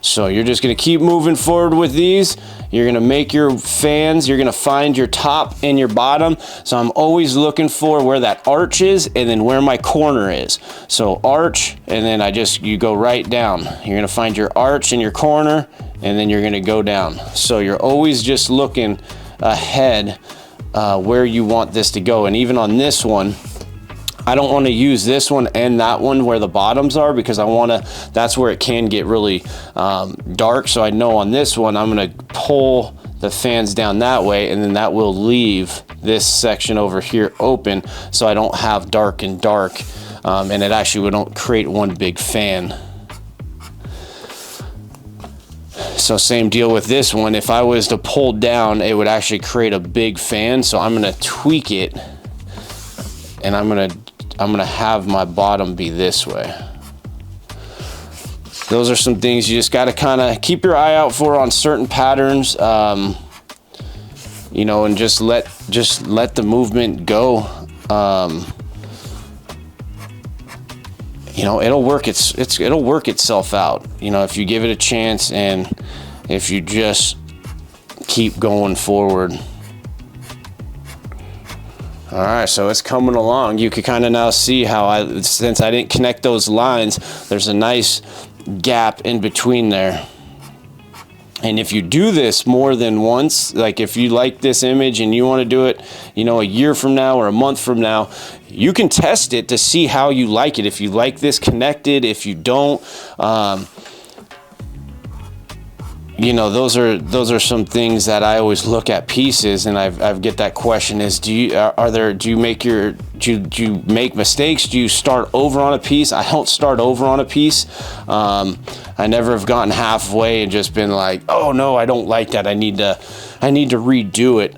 So you're just going to keep moving forward with these. You're going to make your fans. You're going to find your top and your bottom. So I'm always looking for where that arch is and then where my corner is. So arch, and then you go right down. You're going to find your arch and your corner, and then you're going to go down. So you're always just looking ahead where you want this to go. And even on this one, I don't want to use this one and that one where the bottoms are, because that's where it can get really dark. So I know on this one, I'm going to pull the fans down that way, and then that will leave this section over here open, so I don't have dark and dark, and it actually would don't create one big fan. So same deal with this one. If I was to pull down, it would actually create a big fan. So I'm going to tweak it, and I'm gonna have my bottom be this way. Those are some things you just got to kind of keep your eye out for on certain patterns, you know, and just let the movement go. You know, it'll work itself out, you know, if you give it a chance and if you just keep going forward. All right, so it's coming along. You can kind of now see how since I didn't connect those lines, there's a nice gap in between there. And if you do this more than once, like if you like this image and you want to do it, you know, a year from now or a month from now, you can test it to see how you like it. If you like this connected, if you don't, you know, those are some things that I always look at pieces, and I get that question is, do you make mistakes? Do you start over on a piece? I don't start over on a piece. I never have gotten halfway and just been like, oh no, I don't like that. I need to redo it.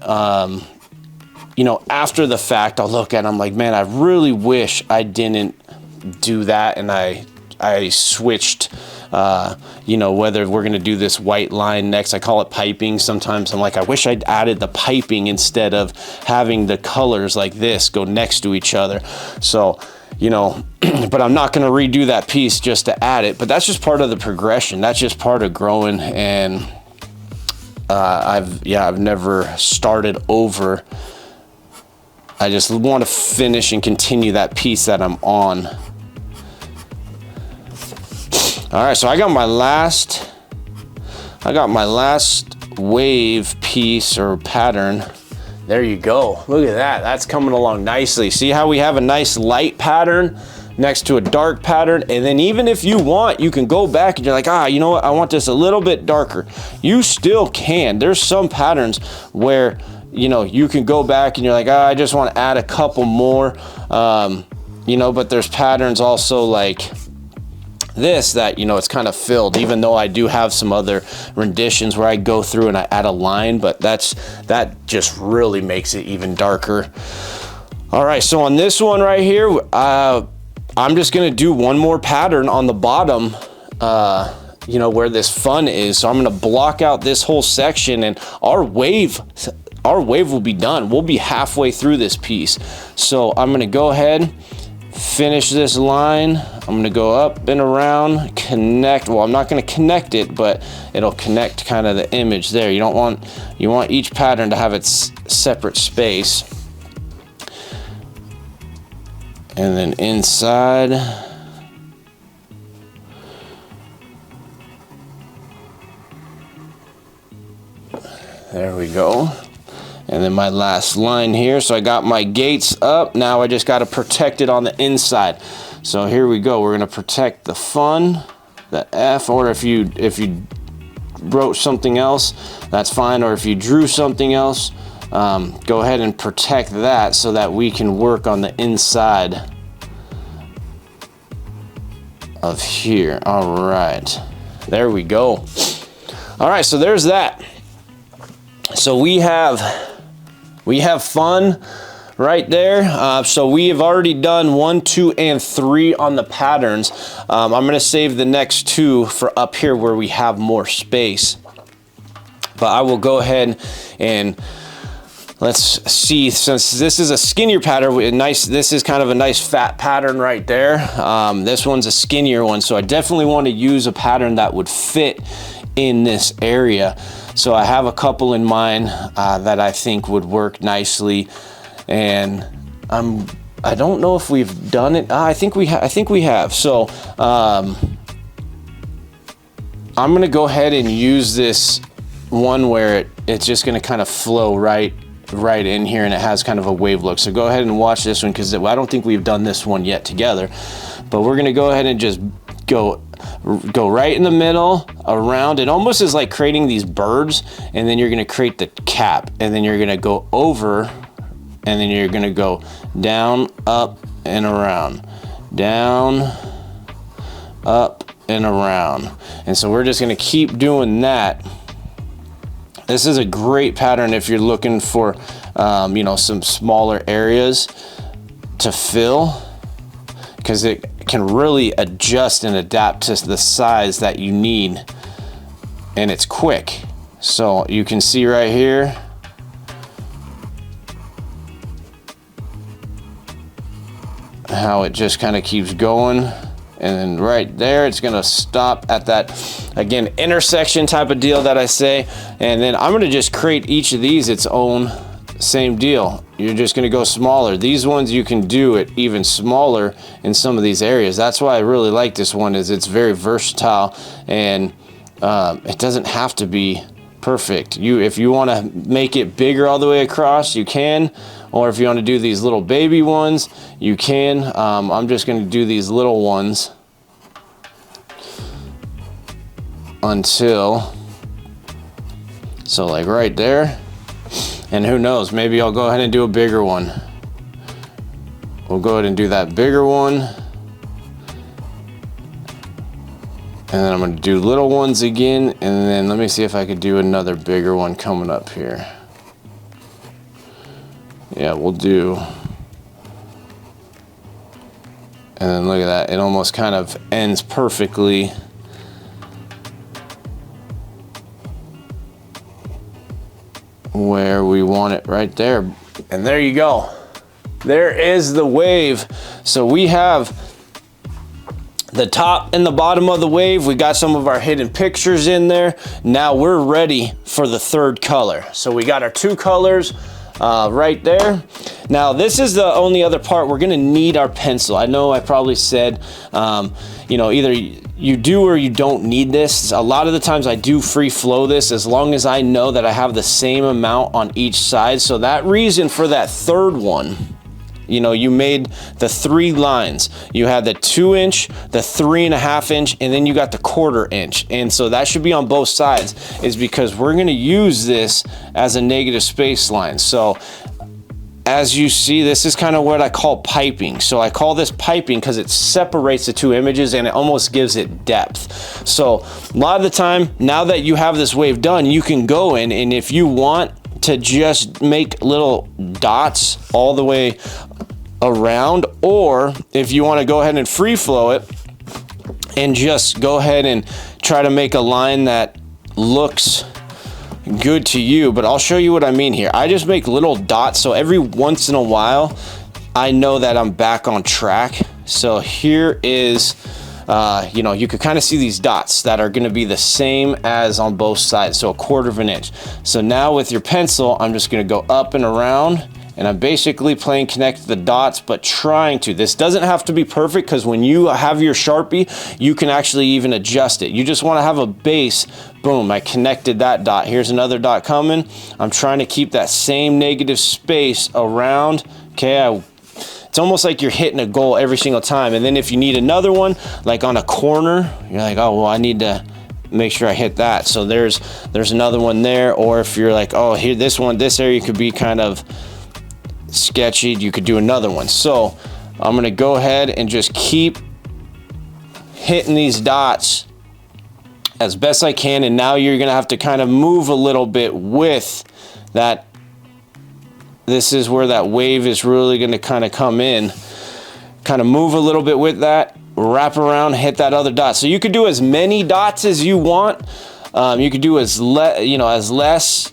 You know, after the fact, I'll look at it, I'm like, man, I really wish I didn't do that, and I switched. You know, whether we're going to do this white line next, I call it piping. Sometimes I'm like, I wish I'd added the piping instead of having the colors like this go next to each other. So, you know, but I'm not going to redo that piece just to add it, but that's just part of the progression. That's just part of growing. And, I've never started over. I just want to finish and continue that piece that I'm on. All right, so I got my last wave piece or pattern. There you go. Look at that. That's coming along nicely. See how we have a nice light pattern next to a dark pattern? And then even if you want, you can go back and you're like, you know what? I want this a little bit darker. You still can. There's some patterns where, you know, you can go back and you're like, I just want to add a couple more. You know, but there's patterns also like this that, you know, it's kind of filled, even though I do have some other renditions where I go through and I add a line, but that just really makes it even darker. All right, so on this one right here, I'm just gonna do one more pattern on the bottom, you know, where this fun is. So I'm gonna block out this whole section, and our wave will be done. We'll be halfway through this piece. So I'm gonna go ahead, finish this line. I'm gonna go up and around, connect. Well, I'm not gonna connect it, but it'll connect kind of the image there. You want each pattern to have its separate space. And then inside, there we go. And then my last line here. So I got my gates up. Now I just got to protect it on the inside. So here we go. We're going to protect the fun, the F, or if you wrote something else, that's fine. Or if you drew something else, go ahead and protect that so that we can work on the inside of here. All right, there we go. All right, so there's that. So we have fun right there. So we have already done 1, 2, and 3 on the patterns. I'm going to save the next 2 for up here where we have more space. But I will go ahead and let's see, since this is a skinnier pattern, this is kind of a nice fat pattern right there. This one's a skinnier one, so I definitely want to use a pattern that would fit in this area. So I have a couple in mind that I think would work nicely, and I don't know if we've done it. I think we have. So I'm gonna go ahead and use this one where it's just gonna kind of flow right in here, and it has kind of a wave look. So go ahead and watch this one, because I don't think we've done this one yet together, but we're gonna go ahead and just go right in the middle, around. It almost is like creating these birds, and then you're gonna create the cap, and then you're gonna go over, and then you're gonna go down, up, and around, down, up, and around. And so we're just gonna keep doing that. This is a great pattern if you're looking for, you know, some smaller areas to fill, because it can really adjust and adapt to the size that you need, and it's quick. So you can see right here, how it just kind of keeps going, and then right there it's gonna stop at that, again, intersection type of deal that I say. And then I'm gonna just create each of these its own same deal. You're just gonna go smaller. These ones you can do it even smaller in some of these areas. That's why I really like this one, is it's very versatile, and it doesn't have to be perfect. If you want to make it bigger all the way across, you can, or if you want to do these little baby ones, you can. I'm just going to do these little ones until, so like right there, and who knows, maybe I'll go ahead and do a bigger one. We'll go ahead and do that bigger one, and then I'm going to do little ones again, and then let me see if I could do another bigger one coming up here. Yeah, we'll do. And then look at that, it almost kind of ends perfectly. Where we want it, right there. And there you go. There is the wave. So we have the top and the bottom of the wave. We got some of our hidden pictures in there. Now we're ready for the third color. So we got our 2 colors right there. Now this is the only other part. We're gonna need our pencil. I know I probably said, you know, either you do or you don't need this. A lot of the times I do free flow this, as long as I know that I have the same amount on each side. So that reason for that third one, you know, you made the 3 lines. You had the 2-inch, the 3.5 inch, and then you got the 1/4 inch. And so that should be on both sides, is because we're gonna use this as a negative space line. So as you see, this is kind of what I call piping. So I call this piping because it separates the 2 images and it almost gives it depth. So a lot of the time, now that you have this wave done, you can go in, and if you want to just make little dots all the way around, or if you want to go ahead and free flow it and just go ahead and try to make a line that looks good to you. But I'll show you what I mean here. I just make little dots, so every once in a while I know that I'm back on track. So here is you know, you could kind of see these dots that are going to be the same as on both sides, so 1/4 inch. So now with your pencil, I'm just going to go up and around, and I'm basically playing connect the dots, but trying to. This doesn't have to be perfect, because when you have your Sharpie, you can actually even adjust it. You just want to have a base. Boom, I connected that dot. Here's another dot coming. I'm trying to keep that same negative space around. Okay, it's almost like you're hitting a goal every single time. And then if you need another one, like on a corner, you're like, oh, well, I need to make sure I hit that. So there's another one there. Or if you're like, oh, here, this area could be kind of sketchy, you could do another one. So I'm gonna go ahead and just keep hitting these dots as best I can. And now you're gonna have to kind of move a little bit with that. This is where that wave is really gonna kind of come in. Kind of move a little bit with that, wrap around, hit that other dot. So you could do as many dots as you want. You could do as less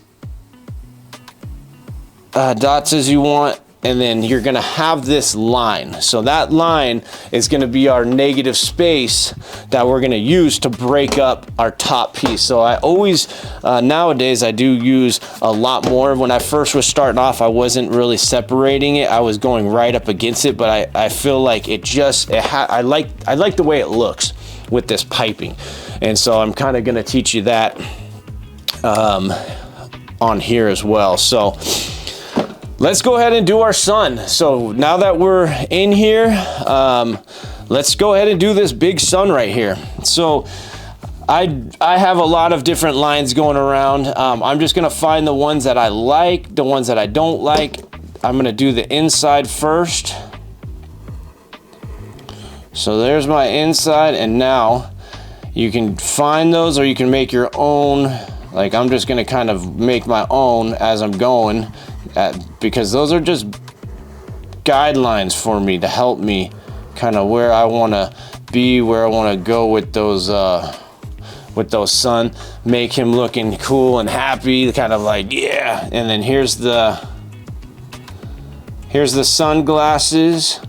dots as you want, and then you're gonna have this line. So that line is gonna be our negative space that we're gonna use to break up our top piece. So I always, nowadays I do use a lot more. When I first was starting off, I wasn't really separating it. I was going right up against it, but I feel like I like the way it looks with this piping. And so I'm kind of gonna teach you that on here as well. So let's go ahead and do our sun. So now that we're in here, let's go ahead and do this big sun right here. So I have a lot of different lines going around. I'm just gonna find the ones that I like, the ones that I don't like. I'm gonna do the inside first. So there's my inside, and now you can find those or you can make your own. Like I'm just gonna kind of make my own as I'm going. Because those are just guidelines for me to help me kind of where I want to be, where I want to go with those sun, make him looking cool and happy, kind of like, yeah. And then here's the sunglasses.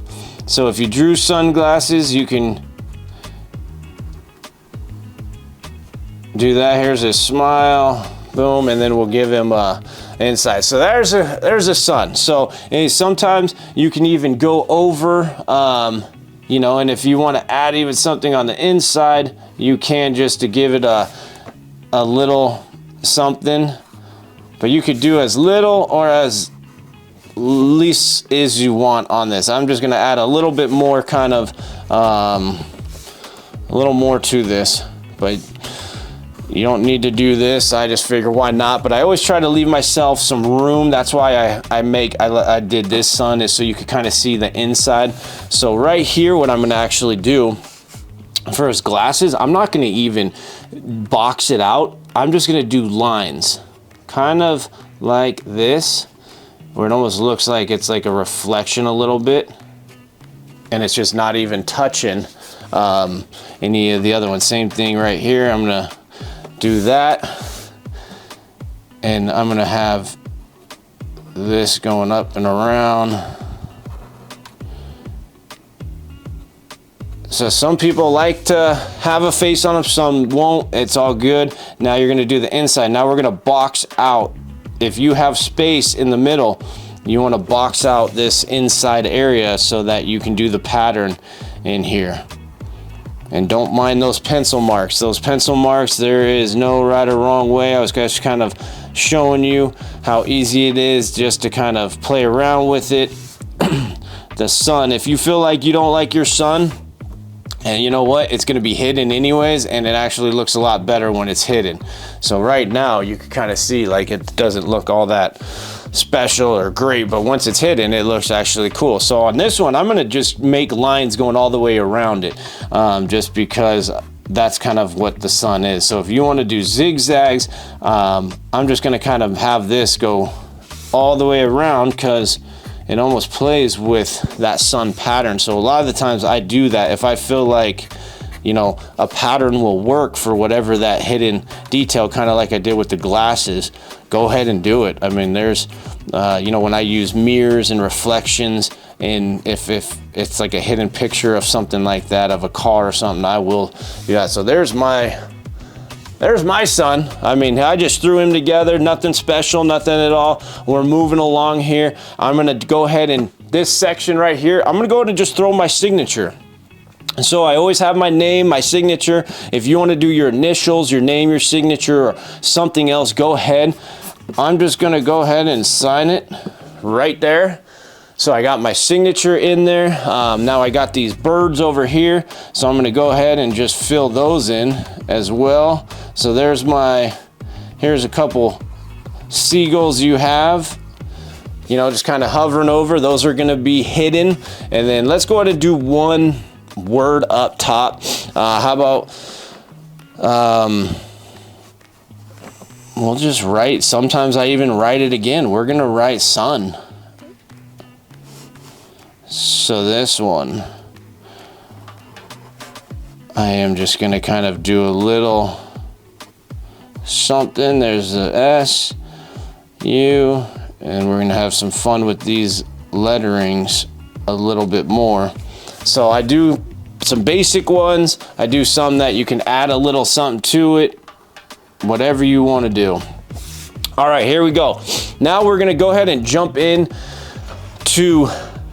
So if you drew sunglasses, you can do that. Here's his smile, boom, and then we'll give him a inside. So there's a sun. So sometimes you can even go over, you know, and if you want to add even something on the inside, you can, just to give it a little something. But you could do as little or as least as you want on this. I'm just going to add a little bit more, kind of a little more to this, but you don't need to do this. I just figure why not, but I always try to leave myself some room. That's why I did this sun, is so you could kind of see the inside. So right here, what I'm going to actually do for his glasses, I'm not going to even box it out. I'm just going to do lines, kind of like this, where it almost looks like it's like a reflection a little bit, and it's just not even touching any of the other ones. Same thing right here. I'm going to do that, and I'm gonna have this going up and around. So some people like to have a face on them, some won't. It's all good. Now you're gonna do the inside. Now we're gonna box out. If you have space in the middle, you want to box out this inside area so that you can do the pattern in here. And don't mind those pencil marks. Those pencil marks, there is no right or wrong way. I was just kind of showing you how easy it is just to kind of play around with it. The sun, if you feel like you don't like your sun, and you know what, it's going to be hidden anyways, and it actually looks a lot better when it's hidden. So right now you can kind of see like it doesn't look all that special or great, but once it's hidden, it looks actually cool. So on this one, I'm going to just make lines going all the way around it, just because that's kind of what the sun is. So if you want to do zigzags, I'm just going to kind of have this go all the way around, because it almost plays with that sun pattern. So a lot of the times I do that if I feel like, you know, a pattern will work for whatever that hidden detail, kind of like I did with the glasses. Go ahead and do it. I mean, there's, you know, when I use mirrors and reflections, and if it's like a hidden picture of something like that, of a car or something, I will do that. So there's my son. I mean, I just threw him together, nothing special, nothing at all. We're moving along here. I'm gonna go ahead and this section right here, I'm gonna go ahead and just throw my signature. And so I always have my name, my signature. If you want to do your initials, your name, your signature, or something else, go ahead. I'm just going to go ahead and sign it right there. So I got my signature in there. Now I got these birds over here. So I'm gonna go ahead and just fill those in as well. So there's here's a couple seagulls you have, you know, just kind of hovering over. Those are gonna be hidden. And then let's go ahead and do one word up top. How about, we'll just write, sometimes I even write it again. We're gonna write sun. So this one, I am just gonna kind of do a little something. There's the S, U, and we're gonna have some fun with these letterings a little bit more. So I do some basic ones. I do some that you can add a little something to it, whatever you wanna do. All right, here we go. Now we're gonna go ahead and jump in to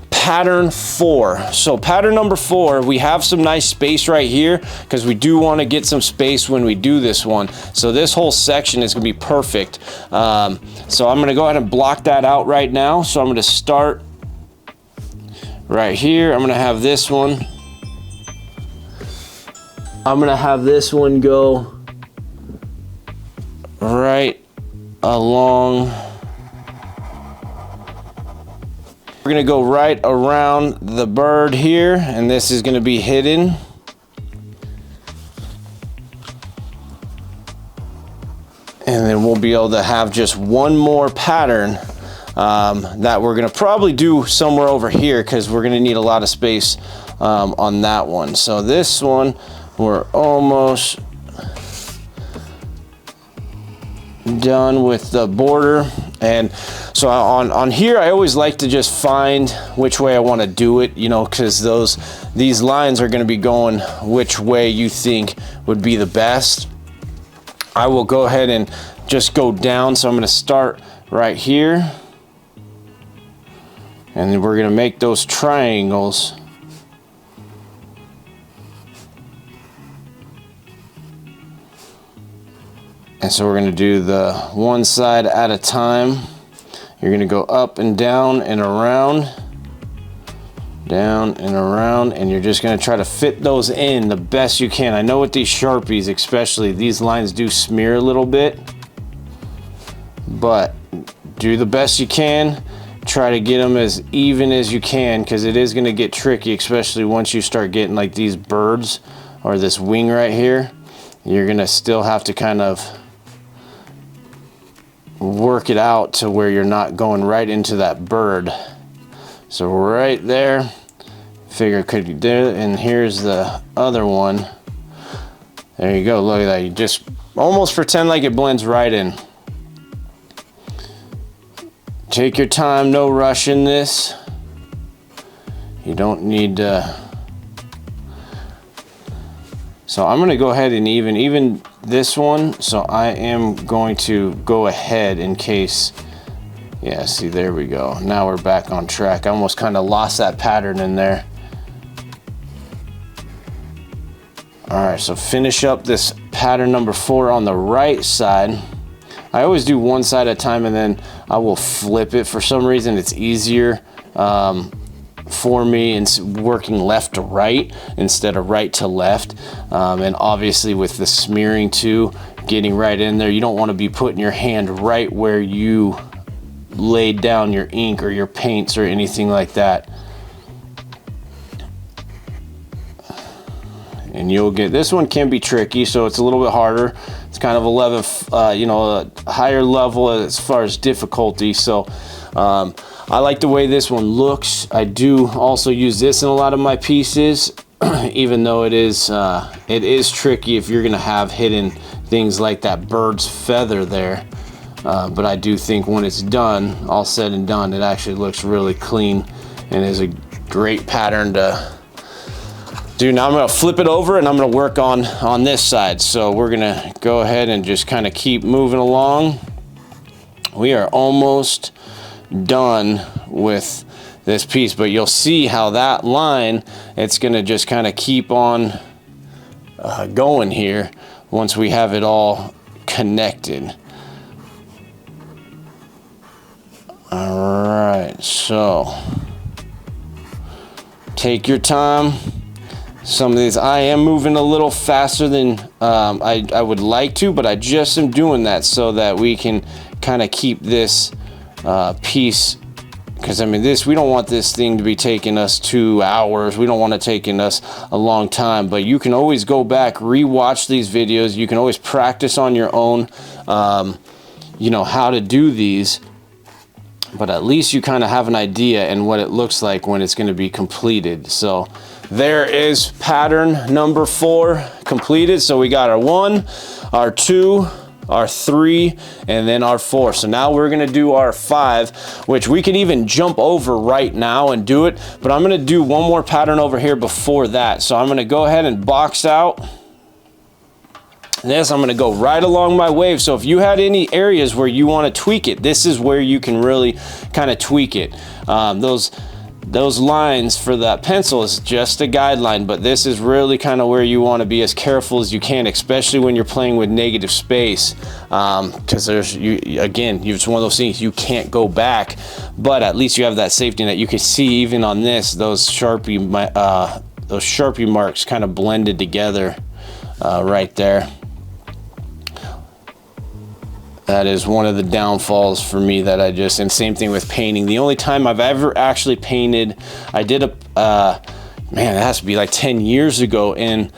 pattern 4. So pattern number 4, we have some nice space right here because we do want to get some space when we do this one. So this whole section is going to be perfect. So I'm going to go ahead and block that out right now. So I'm going to start right here. I'm going to have this one. I'm going to have this one go right along. We're gonna go right around the bird here, and this is gonna be hidden. And then we'll be able to have just one more pattern that we're gonna probably do somewhere over here because we're gonna need a lot of space on that one. So this one, we're almost done with the border. And so on here, I always like to just find which way I want to do it, you know, because these lines are going to be going which way you think would be the best. I will go ahead and just go down. So I'm going to start right here, and then we're going to make those triangles. And so we're going to do the one side at a time. You're going to go up and down and around, down and around, and you're just going to try to fit those in the best you can. I know with these Sharpies especially, these lines do smear a little bit, but do the best you can. Try to get them as even as you can because it is going to get tricky, especially once you start getting like these birds or this wing right here. You're going to still have to kind of work it out to where you're not going right into that bird. So right there, figure could you do it, and here's the other one. There you go, look at that. You just almost pretend like it blends right in. Take your time, no rush in this. You don't need so I'm going to go ahead and even this one. So I am going to go ahead in case, yeah, see, there we go. Now we're back on track. I almost kind of lost that pattern in there. All right, so finish up this pattern number 4 on the right side. I always do one side at a time and then I will flip it. For some reason, it's easier for me in working left to right instead of right to left. And obviously with the smearing too, getting right in there, you don't want to be putting your hand right where you laid down your ink or your paints or anything like that. And you'll get, this one can be tricky, so it's a little bit harder. It's kind of a higher level as far as difficulty. So I like the way this one looks. I do also use this in a lot of my pieces, even though it is tricky if you're gonna have hidden things like that bird's feather there. But I do think when it's done, all said and done, it actually looks really clean and is a great pattern to do. Now I'm gonna flip it over and I'm gonna work on this side. So we're gonna go ahead and just kind of keep moving along. We are almost done with this piece, but you'll see how that line, it's gonna just kind of keep on going here once we have it all connected. All right, so Take your time. Some of these I am moving a little faster than I would like to, but I just am doing that so that we can kind of keep this piece, because I mean we don't want this thing to be taking us 2 hours. We don't want it taking us a long time, but you can always go back, re-watch these videos. You can always practice on your own, you know, how to do these, but at least you kind of have an idea and what it looks like when it's going to be completed. So there is pattern number 4 completed. So we got our 1, our 2, our 3, and then our 4. So now we're gonna do our 5, which we can even jump over right now and do it, but I'm gonna do one more pattern over here before that. So I'm gonna go ahead and box out this. I'm gonna go right along my wave. So if you had any areas where you wanna tweak it, this is where you can really kind of tweak it. Those lines for that pencil is just a guideline, but this is really kind of where you want to be as careful as you can, especially when you're playing with negative space, because it's one of those things you can't go back, but at least you have that safety net. You can see even on this, those Sharpie marks kind of blended together right there. That is one of the downfalls for me that and same thing with painting. The only time I've ever actually painted, I did man, it has to be like 10 years ago in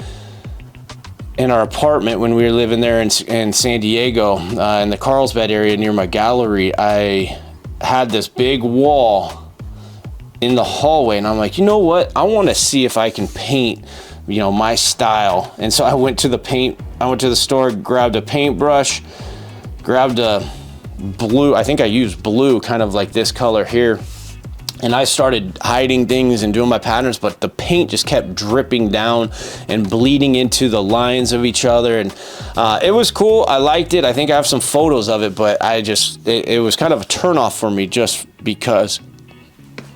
our apartment when we were living there in San Diego, in the Carlsbad area near my gallery. I had this big wall in the hallway, and I'm like, you know what? I want to see if I can paint, you know, my style. And so I went to the store, grabbed a paintbrush, grabbed a blue, I think I used blue, kind of like this color here, and I started hiding things and doing my patterns, but the paint just kept dripping down and bleeding into the lines of each other, and it was cool. I liked it. I think I have some photos of it, but it was kind of a turnoff for me, just because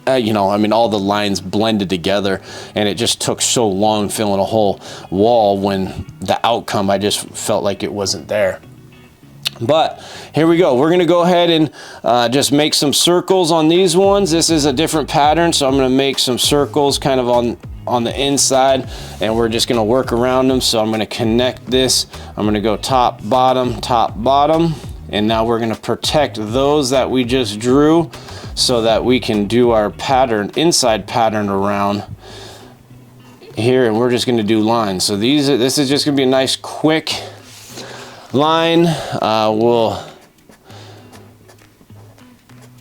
you know, I mean, all the lines blended together, and it just took so long filling a whole wall when the outcome, I just felt like it wasn't there. But here we go. We're going to go ahead and just make some circles on these ones. This is a different pattern, so I'm going to make some circles kind of on the inside, and we're just going to work around them. So I'm going to connect this. I'm going to go top, bottom, and now we're going to protect those that we just drew so that we can do our pattern, inside pattern around here, and we're just going to do lines. So this is just going to be a nice quick line.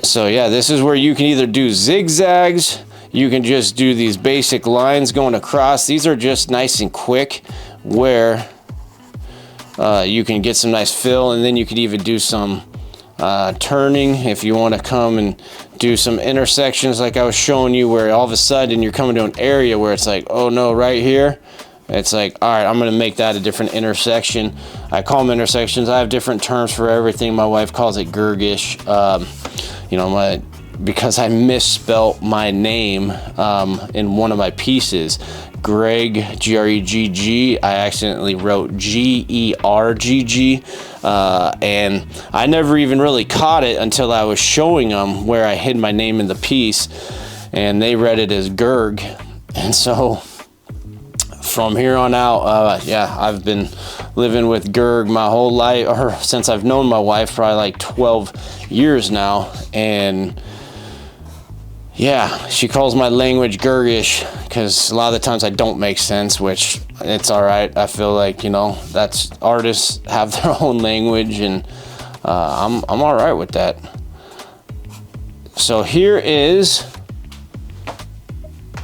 So yeah, this is where you can either do zigzags, you can just do these basic lines going across. These are just nice and quick, where you can get some nice fill, and then you could even do some turning if you want to come and do some intersections like I was showing you, where all of a sudden you're coming to an area where it's like, oh no, right here it's like, all right, I'm going to make that a different intersection. I call them intersections. I have different terms for everything. My wife calls it Greggish. You know, because I misspelt my name in one of my pieces. Gregg, G-R-E-G-G. I accidentally wrote G-E-R-G-G. And I never even really caught it until I was showing them where I hid my name in the piece. And they read it as Gregg. And so from here on out, yeah, I've been living with Gregg my whole life, or since I've known my wife, probably like 12 years now. And yeah, she calls my language Greggish, because a lot of the times I don't make sense, which it's all right. I feel like, you know, that's, artists have their own language, and I'm all right with that. So here is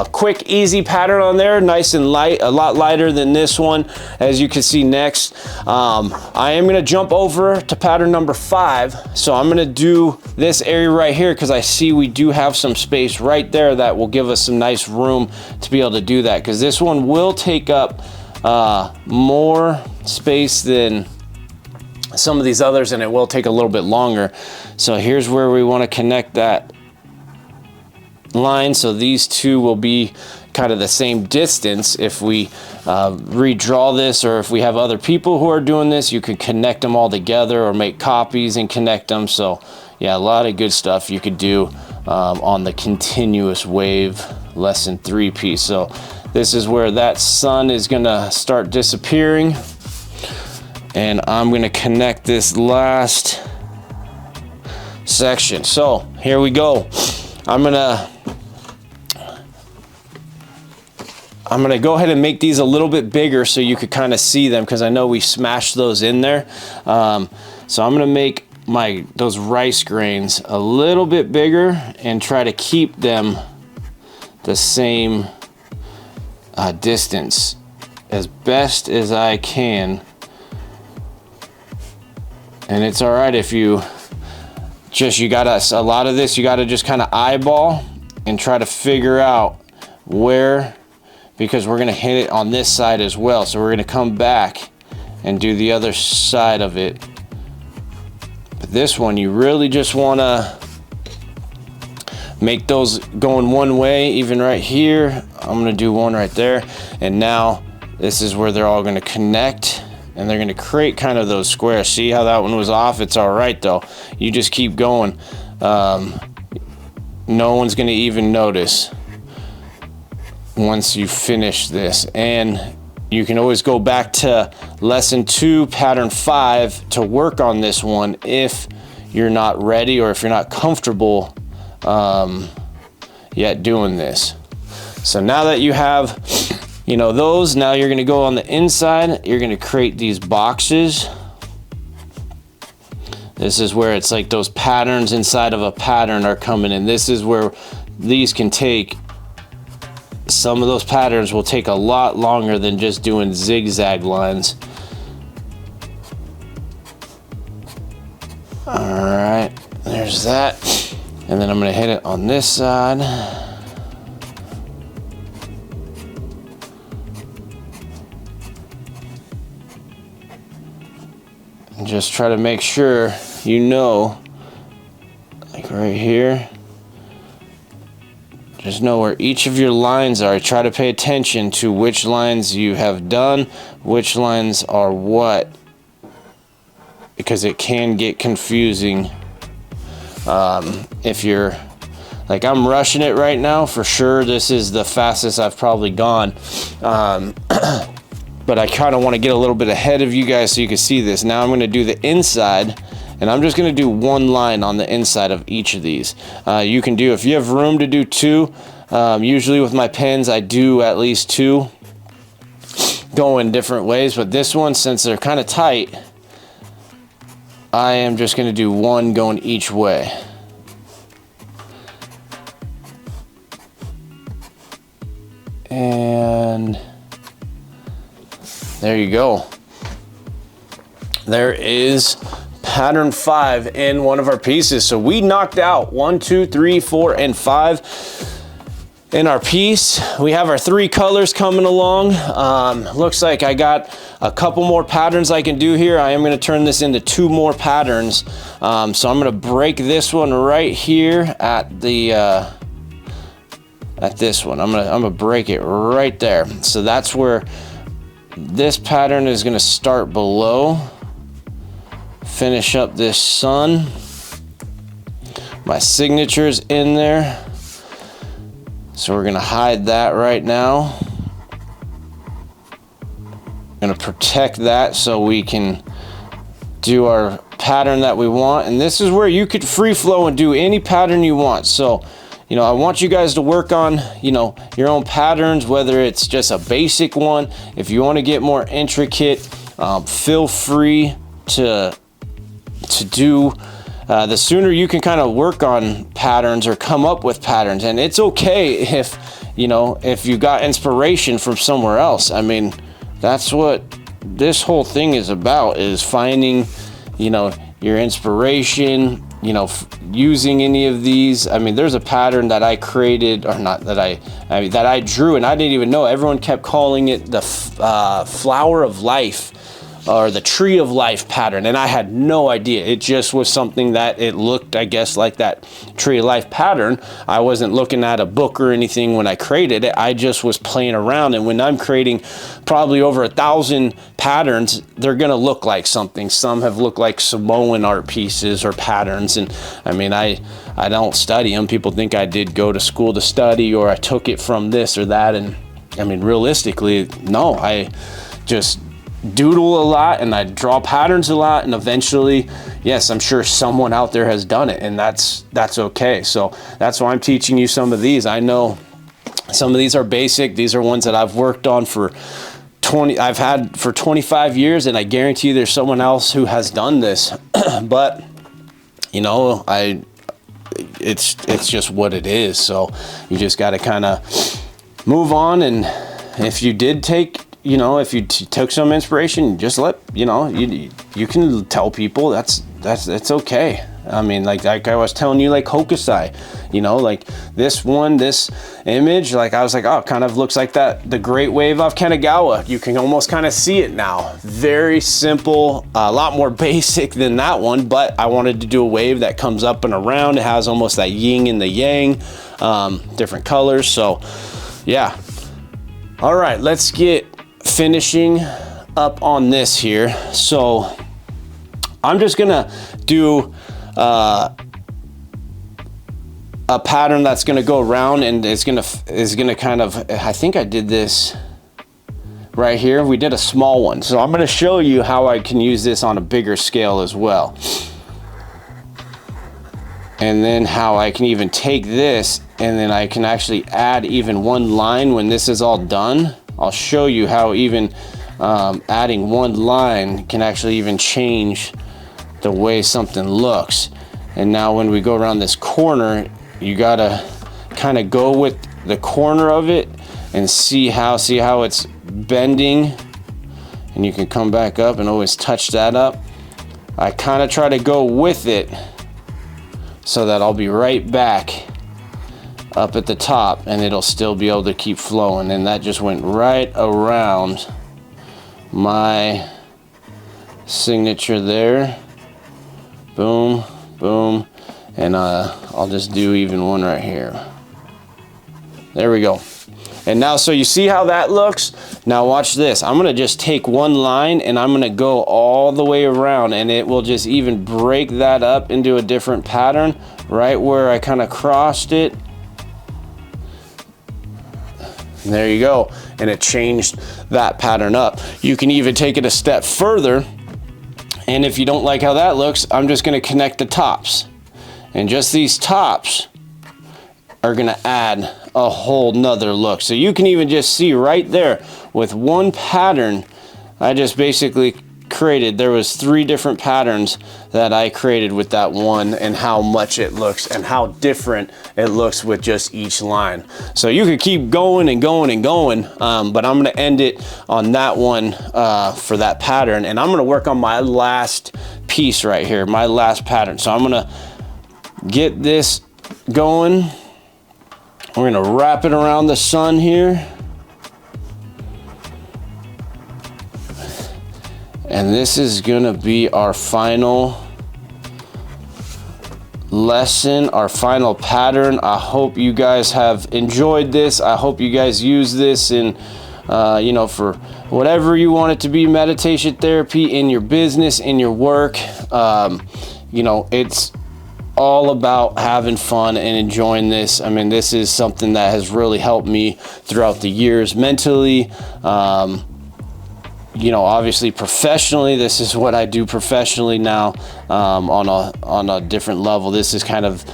a quick, easy pattern on there, nice and light, a lot lighter than this one, as you can see next. I am gonna jump over to pattern number 5. So I'm gonna do this area right here, because I see we do have some space right there that will give us some nice room to be able to do that, because this one will take up more space than some of these others, and it will take a little bit longer. So here's where we want to connect that line, so these two will be kind of the same distance. If we redraw this, or if we have other people who are doing this, you could connect them all together or make copies and connect them. So yeah, a lot of good stuff you could do on the continuous wave lesson 3 piece. So this is where that sun is gonna start disappearing, and I'm gonna connect this last section. So here we go. I'm gonna go ahead and make these a little bit bigger so you could kind of see them, because I know we smashed those in there. So I'm gonna make those rice grains a little bit bigger and try to keep them the same distance as best as I can. And it's all right if you gotta, a lot of this you gotta just kind of eyeball and try to figure out where, because we're gonna hit it on this side as well. So we're gonna come back and do the other side of it. But this one, you really just wanna make those going one way. Even right here, I'm gonna do one right there. And now this is where they're all gonna connect, and they're gonna create kind of those squares. See how that one was off? It's all right though. You just keep going. No one's gonna even notice once you finish this. And you can always go back to lesson 2, pattern 5 to work on this one if you're not ready or if you're not comfortable yet doing this. So now that you have, those, now you're gonna go on the inside, you're gonna create these boxes. This is where it's like those patterns inside of a pattern are coming in. This is where these can take, some of those patterns will take a lot longer than just doing zigzag lines. All right, there's that. And then I'm gonna hit it on this side. And just try to make sure like right here, just know where each of your lines are. Try to pay attention to which lines you have done, which lines are what, because it can get confusing if you're, like, I'm rushing it right now for sure. This is the fastest I've probably gone. But I kind of want to get a little bit ahead of you guys so you can see this. Now I'm going to do the inside, and I'm just going to do one line on the inside of each of these. You can do, if you have room to do 2, usually with my pens I do at least 2 go in different ways, but this one, since they're kind of tight, I am just going to do 1 going each way. And there you go. There is pattern 5 in one of our pieces. So we knocked out 1, 2, 3, 4, and 5 in our piece. We have our 3 colors coming along. Looks like I got a couple more patterns I can do here. I am going to turn this into 2 more patterns. So I'm going to break this one right here at the at this one. I'm gonna break it right there. So that's where this pattern is going to start below. Finish up this sun. My signature's in there. So we're going to hide that right now. Going to protect that so we can do our pattern that we want. And this is where you could free flow and do any pattern you want. So, I want you guys to work on, your own patterns, whether it's just a basic one. If you want to get more intricate, feel free to do. The sooner you can kind of work on patterns or come up with patterns. And it's okay if you got inspiration from somewhere else. I mean, that's what this whole thing is about, is finding, your inspiration, using any of these. I mean, there's a pattern that I created, or not that that I drew, and I didn't even know. Everyone kept calling it the flower of life. or the tree of life pattern, and I had no idea. It just was something that it looked, I guess, like that tree of life pattern. I wasn't looking at a book or anything when I created it. I just was playing around, and when I'm creating probably over 1,000 patterns, they're gonna look like something. Some have looked like Samoan art pieces or patterns, and I mean, I don't study them. People think I did go to school to study, or I took it from this or that, and I mean, realistically, no. I just doodle a lot, and I draw patterns a lot, and eventually, yes, I'm sure someone out there has done it, and that's okay. So that's why I'm teaching you some of these. I know some of these are basic. These are ones that I've worked on for I've had for 25 years, and I guarantee you there's someone else who has done this. But you know, it's just what it is. So you just got to kind of move on, and if you did take, you know, if you took some inspiration, just let, you know, you can tell people that's okay. I mean, like I was telling you, like Hokusai, you know, like this image, like I was like, oh, it kind of looks like the Great Wave of Kanagawa. You can almost kind of see it now. Very simple, a lot more basic than that one, but I wanted to do a wave that comes up and around. It has almost that yin and the yang, different colors. So yeah. All right, let's get finishing up on this here. So I'm just gonna do a pattern that's gonna go around, and is gonna kind of, I think I did this right here. We did a small one, so I'm gonna show you how I can use this on a bigger scale as well, and then how I can even take this and then I can actually add even one line when this is all done. I'll show you how even adding one line can actually even change the way something looks. And now when we go around this corner, you gotta kind of go with the corner of it and see how it's bending, and you can come back up and always touch that up. I kind of try to go with it so that I'll be right back up at the top, and it'll still be able to keep flowing. And that just went right around my signature there. Boom, boom, and I'll just do even one right here. There we go. And now, so you see how that looks? Now watch this. I'm gonna just take one line and I'm gonna go all the way around, and it will just even break that up into a different pattern right where I kind of crossed it. And there you go. And it changed that pattern up. You can even take it a step further, and if you don't like how that looks, I'm just gonna connect the tops. And just these tops are gonna add a whole nother look. So you can even just see right there with one pattern I just basically created. There was 3 different patterns that I created with that one, and how much it looks and how different it looks with just each line. So you could keep going and going and going, but I'm gonna end it on that one for that pattern, and I'm gonna work on my last piece right here, my last pattern. So I'm gonna get this going. We're gonna wrap it around the sun here. And this is gonna be our final lesson, our final pattern. I hope you guys have enjoyed this. I hope you guys use this in, you know, for whatever you want it to be, meditation therapy, in your business, in your work. You know, it's all about having fun and enjoying this. I mean, this is something that has really helped me throughout the years mentally. You know, obviously professionally, this is what I do professionally now, on a different level. This is kind of,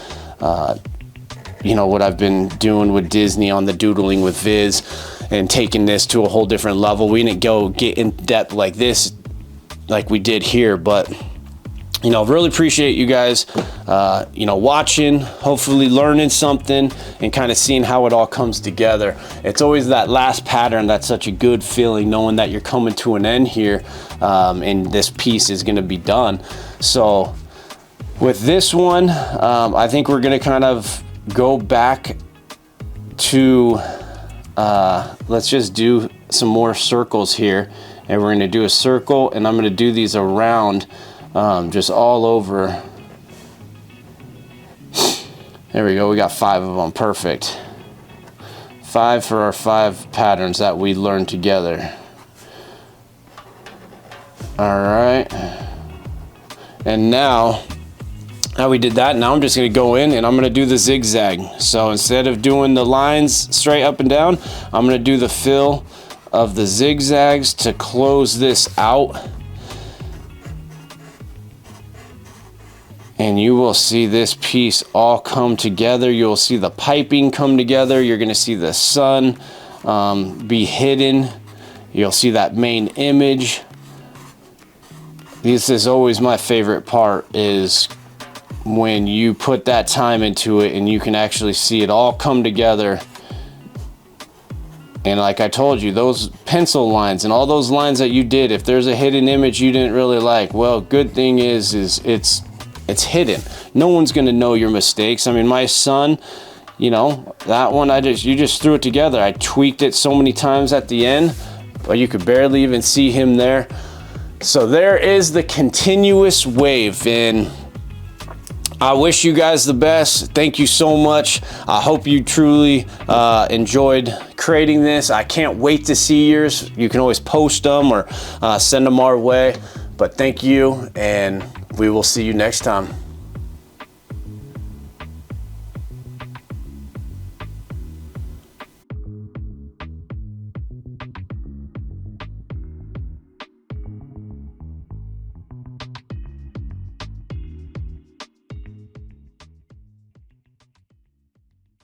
you know, what I've been doing with Disney on the Doodling with Viz, and taking this to a whole different level. We didn't get in depth like this, like we did here, but you know, really appreciate you guys, you know, watching, hopefully learning something and kind of seeing how it all comes together. It's always that last pattern that's such a good feeling, knowing that you're coming to an end here, and this piece is going to be done. So with this one, I think we're going to kind of go back to, let's just do some more circles here, and we're gonna do a circle, and I'm gonna do these around, just all over. There we go, we got 5 of them, perfect. 5 for our 5 patterns that we learned together. All right, and now we did that, now I'm just gonna go in and I'm gonna do the zigzag. So instead of doing the lines straight up and down, I'm gonna do the fill of the zigzags to close this out. And you will see this piece all come together. You'll see the piping come together. You're gonna see the sun be hidden. You'll see that main image. This is always my favorite part, is when you put that time into it and you can actually see it all come together. And like I told you, those pencil lines and all those lines that you did, if there's a hidden image you didn't really like, well, good thing is it's hidden. No one's gonna know your mistakes. I mean, my son, you know, that one, you just threw it together. I tweaked it so many times at the end, but you could barely even see him there. So there is the continuous wave, and I wish you guys the best. Thank you so much. I hope you truly enjoyed creating this. I can't wait to see yours. You can always post them or send them our way. But thank you, and we will see you next time.